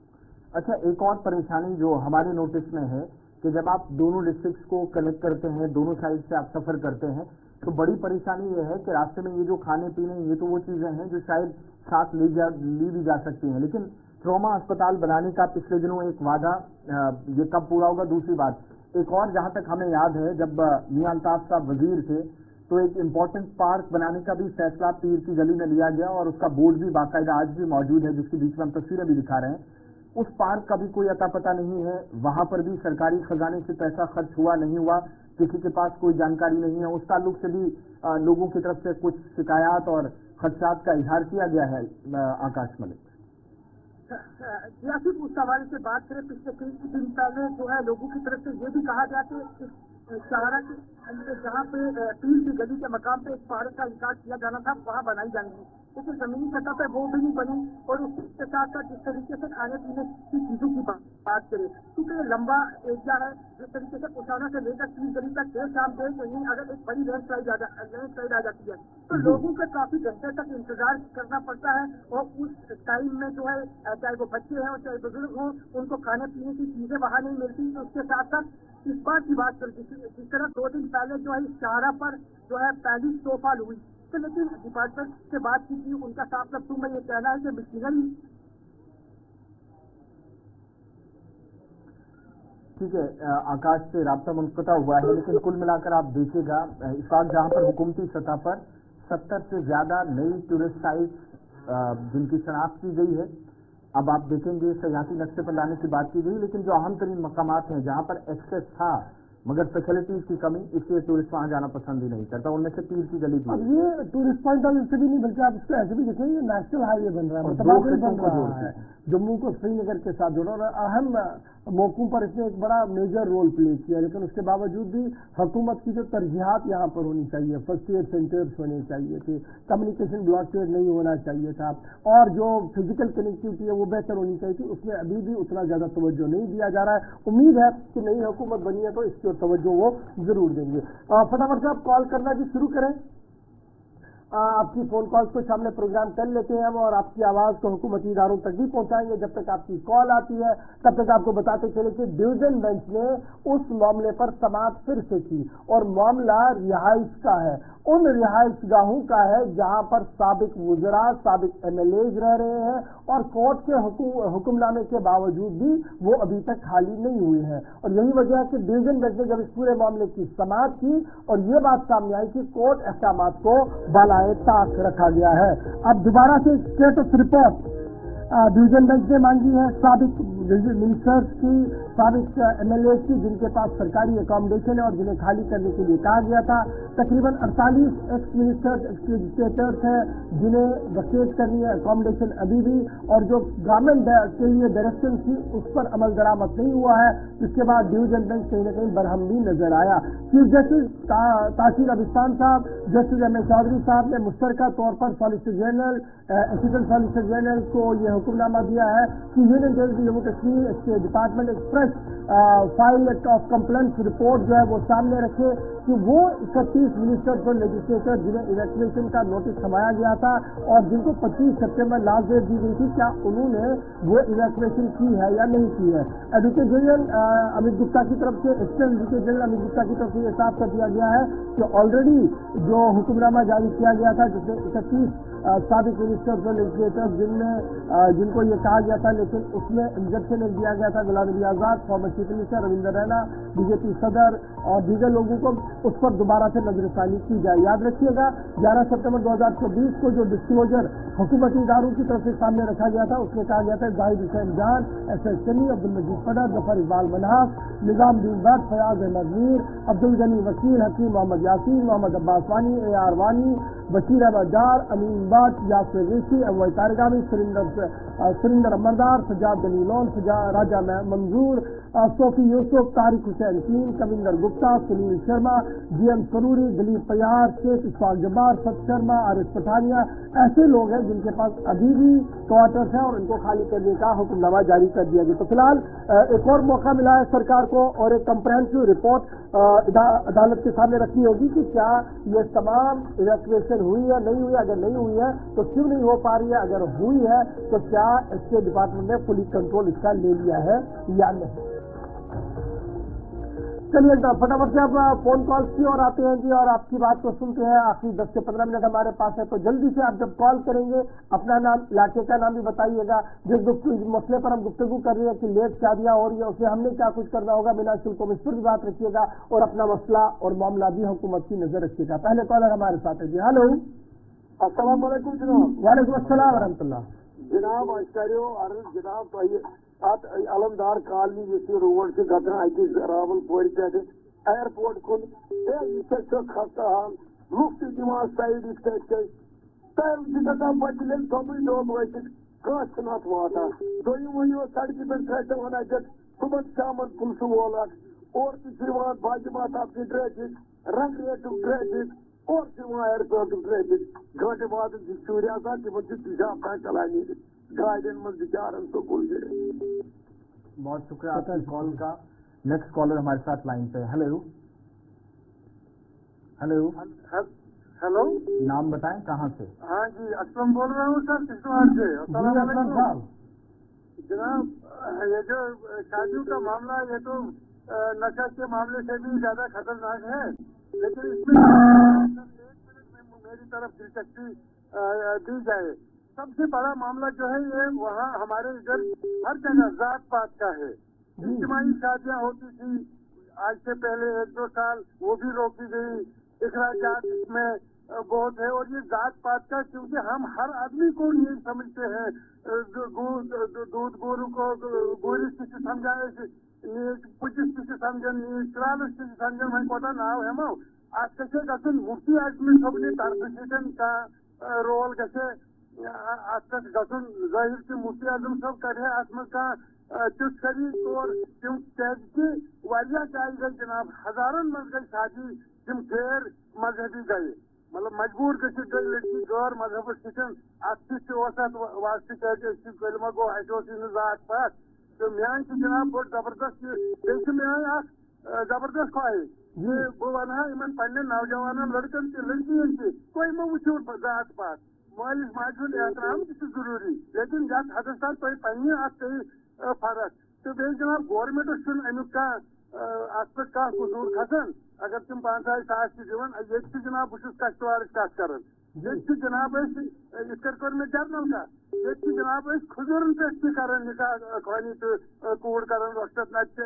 अच्छा, एक और परेशानी जो हमारे नोटिस में है कि जब आप दोनों डिस्ट्रिक्ट्स को कनेक्ट करते हैं, दोनों साइड से आप सफर करते हैं, तो बड़ी परेशानी ये है कि रास्ते में ये जो खाने पीने, ये तो वो चीजें हैं जो शायद साथ ली भी जा सकती हैं, लेकिन ट्रॉमा अस्पताल बनाने का पिछले दिनों एक वादा, ये कब पूरा होगा? दूसरी बात, एक और जहां तक हमें याद है, जब मियां अल्ताफ साहब वजीर थे तो एक इम्पोर्टेंट पार्क बनाने का भी फैसला पीर की गली में लिया गया और उसका बोर्ड भी बाकायदा आज भी मौजूद है, जिसके बीच में हम तस्वीरें भी दिखा रहे हैं। उस पार्क का भी कोई अता पता नहीं है, वहां पर भी सरकारी खजाने से पैसा खर्च हुआ नहीं हुआ, किसी के पास कोई जानकारी नहीं है। उस ताल्लुक से भी लोगों की तरफ से कुछ शिकायत और खदशात का इजहार किया गया है। आकाश मलिक, उस हवाले से बात करें, पिछले कई दिन पहले जो है लोगों की तरफ से ये भी कहा गया कि सहारा के जहाँ पे पीर की गली के मकाम पे एक पार्क का इंकार किया जाना था वहाँ बनाई जाएंगी, लेकिन जमीनी सतह पे वो भी नहीं बनी। और उसके साथ साथ जिस तरीके से खाने पीने की चीजों की बात करें, क्योंकि ये लंबा एरिया है, जिस तरीके से उठाना से लेकर पीर गली तक देर शाम देर कहीं अगर एक बड़ी लैंडस्लाइड आ जाती है तो लोगों को काफी घंटे तक इंतजार करना पड़ता है। और उस टाइम में जो है चाहे वो बच्चे हैं और चाहे बुजुर्ग हों, उनको खाने पीने की चीजें वहाँ नहीं मिलती। तो उसके साथ साथ इस बात की बात करें जिस तरह 2 दिन पहले जो है सहारा पर जो है पहली स्नोफॉल हुई, तो लेकिन डिपार्टमेंट से बात की थी, उनका साफ लफ्जों में ये कहना है कि मशीनरी ठीक है। आकाश से राब्ता मुनक़ता हुआ है, लेकिन कुल मिलाकर आप देखिएगा इस वक्त जहां पर हुकूमती सतह पर 70 से ज्यादा नई टूरिस्ट साइट जिनकी शनाख्त की गई है, अब आप देखेंगे सयाहती नक्शे पर लाने की बात की गई, लेकिन जो अहम तरीन मकामात हैं जहां पर एक्सेस था मगर फैसिलिटीज की कमी, इसलिए टूरिस्ट वहां जाना पसंद ही नहीं करता। उनमें से पीर की गली भी अब ये टूरिस्ट पॉइंट ऑफ व्यू से भी नहीं, बल्कि आप इसको ऐसे भी देखें, ये नेशनल हाईवे बन रहा है, मतलब बन रहा है, जम्मू को श्रीनगर के साथ जोड़ा, और अहम मौकों पर इसने एक बड़ा मेजर रोल प्ले किया। लेकिन उसके बावजूद भी हुकूमत की जो तरजीहात यहाँ पर होनी चाहिए, फर्स्ट एड सेंटर्स होने चाहिए थे, कम्युनिकेशन ब्लॉकेज नहीं होना चाहिए था, और जो फिजिकल कनेक्टिविटी है वो बेहतर होनी चाहिए थी, उसमें अभी भी उतना ज्यादा तवज्जो नहीं दिया जा रहा है। उम्मीद है कि नई हुकूमत बनी है तो इसकी ओर तवज्जो वो जरूर देंगे। फटाफट से आप कॉल करना भी शुरू करें, आपकी फोन कॉल्स को सामने प्रोग्राम कर लेते हैं हम, और आपकी आवाज को हुकूमती इदारों तक भी पहुंचाएंगे। जब तक आपकी कॉल आती है तब तक आपको बताते चले कि डिवीजन बेंच ने उस मामले पर समाअत फिर से की, और मामला रिहाइश का है, उन रिहाइश गाहों का है जहां पर साबिक वुज़रा, साबिक एमएलएज रह रहे हैं, और कोर्ट के हुक्मनामे के बावजूद भी वो अभी तक खाली नहीं हुए हैं। और यही वजह है कि डिवीजन बेंच ने जब इस पूरे मामले की समाअत की और ये बात सामने आई कि कोर्ट अहकामात को बालाए ताक रखा गया है। अब दोबारा से स्टेटस रिपोर्ट डिवीजन बेंच ने मांगी है साबिक मिनिस्टर्स की, साबिक एमएलए की, जिनके पास सरकारी अकोमोडेशन है और जिन्हें खाली करने के लिए कहा गया था। तकरीबन 48 एक्स मिनिस्टर्स, एक्स लेजिस्लेटर्स हैं जिन्हें वकेट करनी है अकोमोडेशन अभी भी, और जो गवर्नमेंट के लिए डायरेक्शन थी उस पर अमल दरामद नहीं हुआ है। इसके बाद डिवीजन बेंच कहीं न कहीं बरहम भी नजर आया। चीफ जस्टिस तासीर अबिस्तान साहब, जस्टिस एम ए चौधरी साहब ने मुश्तरका तौर पर solicitor general, assistant solicitor general को यह हुक्मनामा दिया है कि यूनियन टेरिटरी जम्मू कश्मीर के department express file of complaints report जो है वो सामने रखे कि वो 31 मिनिस्टर्स और लेजिस्लेटर जिन्हें इवैक्यूएशन का नोटिस थमाया गया था और जिनको 25 सितंबर लास्ट डेट दी गई थी, क्या उन्होंने वो इवैक्यूएशन की है या नहीं की है। एडवोकेट जनरल अमित गुप्ता की तरफ से, additional advocate general Amit Gupta की तरफ से ये साफ कर दिया गया है कि ऑलरेडी जो हुक्मनामा जारी किया गया था जिसमें 31 साबिक मिनिस्टर्स और लेजिस्लेटर्स जिनको ये कहा गया था, लेकिन उसमें इंजक्शन दिया गया था Ghulam Nabi Azad, former chief minister Ravinder Raina, BJP सदर और दीगर लोगों को, उस पर दोबारा से नजरसानी की जाए। याद रखिएगा 11 सितंबर 2024 को जो डिस्क्लोजर हुकूमती इदारों की तरफ से सामने रखा गया था उसमें कहा गया था जाहिद हुसैन जान, एस एस सनी, अब्दुल मजीद फडर, जफर इकबाल मन्हास, निजामुद्दीन भट्ट, फयाज अहमद मीर, अब्दुल गनी वकील, हकीम मोहम्मद यासीन, मोहम्मद अब्बास वानी, ए आर वानी, बशीर अहमद डार, अमीन भट्ट, यासिर ऋषि, अवैध तारगामी, सुरिंदर अमरदार, सजाद गनी लोन, राजा मंजूर, सोफी यूसुफ, तारिक हुसैन कीन, कविंदर गुप्ता, सुनील शर्मा, जीएम सरूरी, दिलीप पयार, शेख इशफाक जब्बार, सत शर्मा, आरिफ पठानिया, ऐसे लोग हैं जिनके पास अभी भी क्वार्टर्स हैं और इनको खाली करने का हुक्मनामा जारी कर दिया गया। तो फिलहाल एक और मौका मिला है सरकार को और एक कंप्रेहेंसिव रिपोर्ट अदालत के सामने रखनी होगी कि क्या ये तमाम इवैक्यूएशन हुई है, नहीं हुई है। अगर नहीं हुई है तो क्यों नहीं हो पा रही है, अगर हुई है तो क्या इसके डिपार्टमेंट ने फुली कंट्रोल इसका ले लिया है या नहीं। चलिए फटाफट से आप फोन कॉल्स की और आते हैं जी और आपकी बात को सुनते हैं। आखिरी 10 से 15 मिनट हमारे पास है, तो जल्दी से आप जब कॉल करेंगे अपना नाम, इलाके का नाम भी बताइएगा। जिस मसले पर हम गुफ्तगू कर रहे हैं कि लेट शादियां हो रही है उसे हमने क्या कुछ करना होगा बिना शुल्कों, इस पर भी बात रखिएगा और अपना मसला और मामला भी हुकूमत की नजर रखिएगा। पहले कॉलर हमारे साथ है जी। हेलो, अस्सलाम वालेकुम जनाब। वालेकुम अस्सलाम वरहमतुल्लाह। जनाब अर्ज जनाब तुम अत अलमदार कॉलनी यह रोड से गतान अकिस रावलपोर पे एयरपोर्ट कुन यह खस्ता हाल लुक दिवान साइड गतान पे सोबी दोब वत कत वातान दोम वो सड़क पे वन अत सुबह शाम पुलिस वोल और बाजमात आपकी ट्रैफिक रंग रेट ट्रैफिक और एयरपोर्ट ट्रैफिक घंटे बाद शूर पेशाब का चलानी गाड़ियों में विचारन स्कूल से। बहुत शुक्रिया आपकी कॉल का। नेक्स्ट कॉलर हमारे साथ लाइन पे। हेलो हेलो हेलो, नाम बताएं, कहाँ से? हाँ जी, असलम बोल रहा हूँ सर, किश्तवाड़ से। जनाब, ये जो शादियों का मामला, ये तो नशा के मामले से भी ज्यादा खतरनाक है, लेकिन इसमें 1 मिनट में मेरी तरफ दिलचस्पी दी जाए। सबसे बड़ा मामला जो है ये वहाँ हमारे इधर हर जगह जात पात का है। इज्तिमाई शादियाँ होती थी आज से पहले 1-2 साल, वो भी रोकी गई। इखराजात इसमें बहुत है, और ये जात पात का, क्योंकि हम हर आदमी को ये समझते हैं दूध गोरू को गोरिस किसी समझाए पुचिस किसी समझन त्रालस किसी समझन वही कोटा नाव है मो आज कैसे गसन मुफ्ती आदमी सबने तारफिशन का रोल कैसे आज तक गसन जाहिर की मुफ्ती आजम सब करे आत्म का चुस्त करी और तुम कैद की वारिया चाहे गई जनाब, हजारों मज गई शादी तुम गैर मजहबी गए, मतलब मजबूर गई लड़की गैर मजहब सिचन वास्ते कलमा गो जात पात तो म्यान की जनाब बहुत जबरदस्त म्यान जबरदस्त ख्वाहिश ये बह वन इन पे नौजवान लड़कन की लड़कियन की कोई मो वो जात पात मालिस माज एहतराम जरूरी, लेकिन जत हद तक तुम पे फर्क तो बे जनाब गवर्नमेंट अमुक अत पे कसूर खसान अगर तुम 5,000 की दिवन ये जनाब बहुत कश्तवार कत कर ये जनाब कर मे जर्नल का ये जनाब खुजूरन पे कर निकाह खानी तो कूड़ कर वक्त नत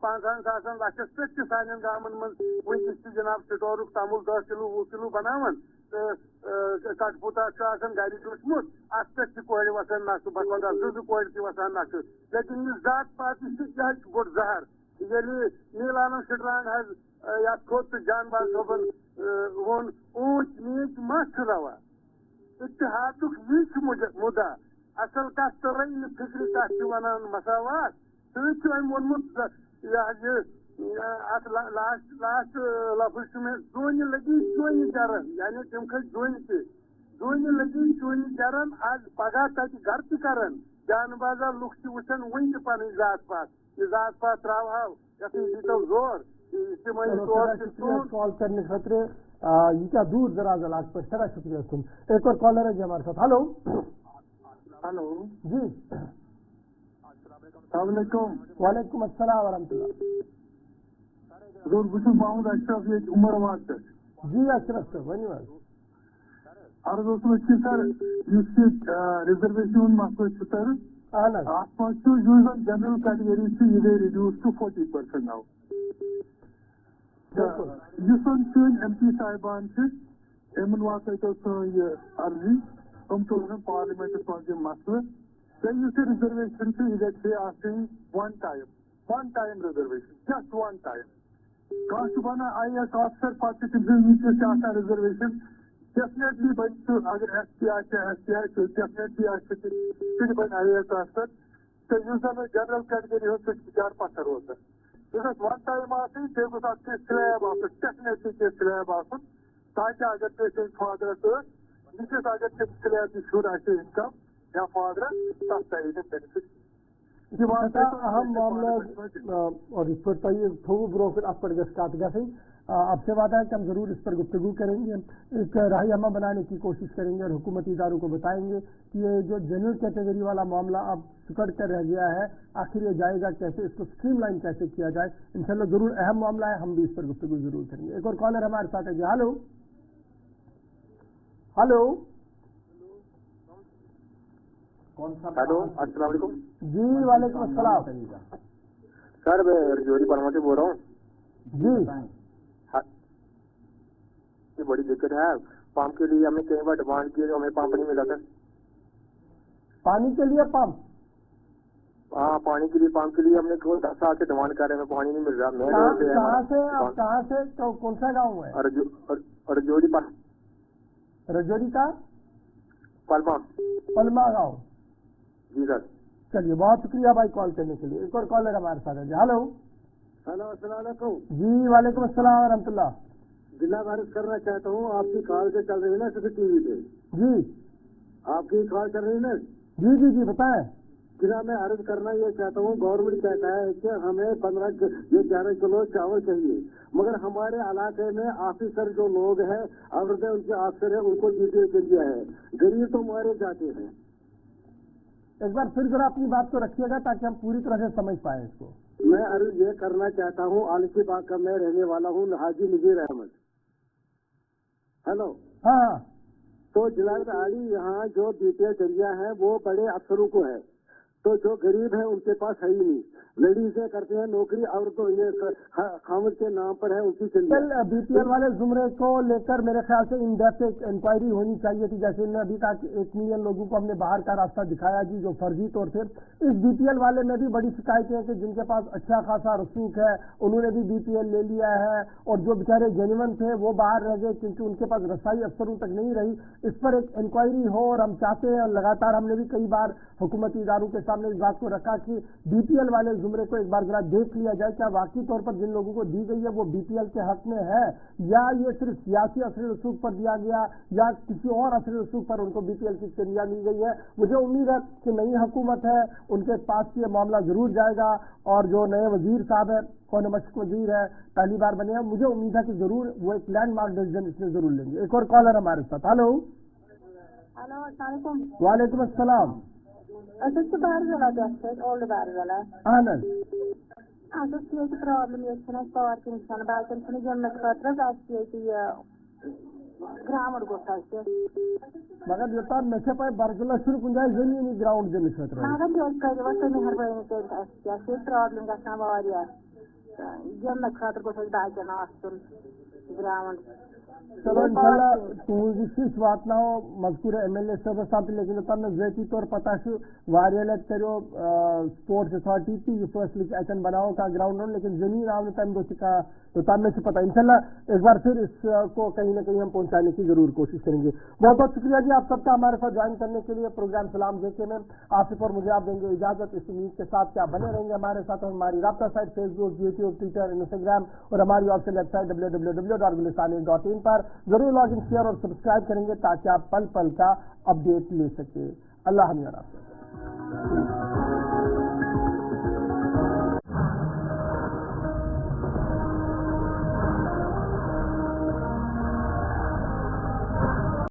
5,000 लक्षस पे सान गामन मन वनस जनाब स्टोर तमुल 10 किलो 20 किलो बनावन तो कटपुता गाड़ी टूटमुत अत पे कोड़ वसान नक् बकवा 2 कोड़ वसान नक्, लेकिन जात पात यह बोड़ जहर ये नीलानम सिटरांग या खोत जानबाज सोबन वोन ऊंच नीच मत रवा इत्तेहाद यह मुद्दा असल कत तो रही फिक्री कत वन मसावात तुम वोनमुत लास्ट लफ्ज में दोन लगी चोन चरन यानी तुम खज दोन लगी चोन चरन आज पगह तक घर तरान जानबाजा लुक वुचन वन पन जात पात ये जात पात त्राव दीतो जोर कॉल करने खतरे ये दूर दराज इलाक पर सारा शुक्रिया तुम। एक और कॉलर है जी हमारे साथ। हेलो हेलो जी, वालेकुम अस्सलाम वरहमतुल्लाह। महमूद अशरफ ये उमरवाद पे जी अशरफ सर वन अर्ज सर रिजर्वेशन मसले सर आप जनरल कैटेगरी यह रिड्यूस टू 40% नाउ MP साहिबान इन वात यह अर्जी तुम तुम पार्लियामेंट मज मसले reservation one time reservation just one time बना IAS ऑफिसर पे रिजर्वेशन डेफिनेटली बन अगर STI तो डेफिनेटली बन IAS ऑफिसर तो जनरल कैटेगरी हो चार पत्थर होता है one time slab definitely slab ताकि अगर पेशेंट फादर अगर स्लैब शुर इनकम या फादर तथ बेनिफिट अहम मामला और इस पर थोड़ा ब्रो फिर आप पर कत गई आपसे वादा है कि हम जरूर इस पर गुफ्तगू करेंगे, एक राहनामा बनाने की कोशिश करेंगे और हुकूमती इदारों को बताएंगे कि ये जो जनरल कैटेगरी वाला मामला अब सिकड़ कर रह गया है आखिर ये जाएगा कैसे, इसको स्ट्रीमलाइन कैसे किया जाए। इंशाल्लाह जरूर अहम मामला है, हम भी इस पर गुफ्तगू जरूर करेंगे। एक और कॉलर हमारे साथ है जी। हेलो हेलो हेलो अस्सलाम वालेकुम जी। वालेकुम अस्सलाम सर, मैं रजौरी परमा से बोल रहा हूँ जी। बड़ी दिक्कत है, पंप के लिए हमने कई बार डिमांड की, हमें पंप नहीं मिला सर। पानी के लिए पंप? हाँ, पानी के लिए पंप के लिए हमने 10 साल से डिमांड कर रहे हैं, पानी नहीं मिल रहा। मैं कहाँ से कौन सा गाँव है? रजौरी रजौरी का पलमा गाँव जी सर। चलिए बहुत शुक्रिया भाई कॉल करने के लिए। एक और कॉलर हमारे साथ है जी। हेलो हेलो अस्सलाम वालेकुम। जी वालेकुम अस्सलाम वरहमतुल्लाह। जिला वारिस करना चाहता हूँ, आपकी कॉल से चल रही है ना टीवी पे? जी आपकी कॉल चल रही है ना? जी जी जी बताएं। जिला मैं अर्ज करना ये चाहता हूँ, गवर्नमेंट कहता है कि हमें 11 किलो चावल चाहिए, मगर हमारे इलाके में ऑफिसर जो लोग हैं, औरतें उनके ऑफिसर है, उनको डीटेल दे दिया है, गरीब तो मारे जाते हैं। एक बार फिर जरा अपनी बात को रखिएगा ताकि हम पूरी तरह से समझ पाए इसको। मैं अर्ज ये करना चाहता हूँ, आलसी बाग का मैं रहने वाला हूँ, हाजी नजीर अहमद। हेलो। हाँ तो जिलाधिकारी यहाँ जो डीटेल जरिया है वो बड़े अफसरों को है, तो जो गरीब है उनके पास है ही नहीं। लेडीजें करते हैं नौकरी और तो ये खामद के नाम पर है उनकी चलिए। बीपीएल वाले जुमरे को लेकर मेरे ख्याल से इन डेप्थ एक इंक्वायरी होनी चाहिए थी। जैसे इन्होंने अभी कहा कि 1 मिलियन लोगों को हमने बाहर का रास्ता दिखाया जी, जो फर्जी तौर से। इस बीपीएल वाले में भी बड़ी शिकायतें हैं कि जिनके पास अच्छा खासा रसूख है उन्होंने भी बीपीएल ले लिया है, और जो बेचारे जेन्युइन थे वो बाहर रह गए क्योंकि उनके पास रसाई अफसरों तक नहीं रही। इस पर एक इंक्वायरी हो, और हम चाहते हैं, लगातार हमने भी कई बार हुकूमती इदारों के सामने इस बात को रखा कि बीपीएल वाले जुमरे को एक बार जरा देख लिया जाए, क्या वाकई तौर पर जिन लोगों को दी गई है वो बीपीएल के हक में है, या ये सिर्फ सियासी असर रसूख पर दिया गया, या किसी और असर रसूख पर उनको बीपीएल की चंदिया दी गई है। मुझे उम्मीद है कि नई हुकूमत है, उनके पास ये मामला जरूर जाएगा, और जो नए वजीर साहब है, कौन मशक वजीर है, पहली बार बने हैं, मुझे उम्मीद है कि जरूर वो एक लैंडमार्क डिसीजन इसमें जरूर लेंगे। एक और कॉलर हमारे साथ। हेलो। हेलो अस्सलाम वालेकुम। वालेकुम अस्सलाम। Assist Barzala district, old Barzala. Anan. Associate problem is parking son balcony from the quarters associate grammar go first. मगर जो था नशे पर बारगला शुरू कुंजाई जमीनी ग्राउंड जमीन क्षेत्र है। मगर जो का जो तो नहीं हर बार में associate प्रॉब्लम का समावारिया जम खातर को सही बात ना आसन ग्राउंड। चलो इंशाल्लाह तुझी बात ना हो मजकूर एमएलए साहब, लेकिन तब ज़ाती तौर पता वारिया लट करो स्पोर्ट्स अथॉरिटी की फैसले अचन बनाओ का ग्राउंड, लेकिन जमीन आपने तम दो का तो तब में से पता। इंशाल्लाह एक बार फिर इसको कहीं ना कहीं हम पहुंचाने की जरूर कोशिश करेंगे। बहुत बहुत शुक्रिया जी आप सबका हमारे साथ ज्वाइन करने के लिए। प्रोग्राम सलाम जेके में आसिफ और मुझे आप देंगे इजाजत, इस उम्मीद के साथ कि आप बने रहेंगे हमारे साथ। हमारी राब्ता site Facebook, YouTube, Twitter, Instagram और हमारी ऑफिशियल वेबसाइट www.gulistan.in पर जरूर लॉग इन, शेयर और सब्सक्राइब करेंगे ताकि आप पल पल का अपडेट ले सके। अल्लाह हम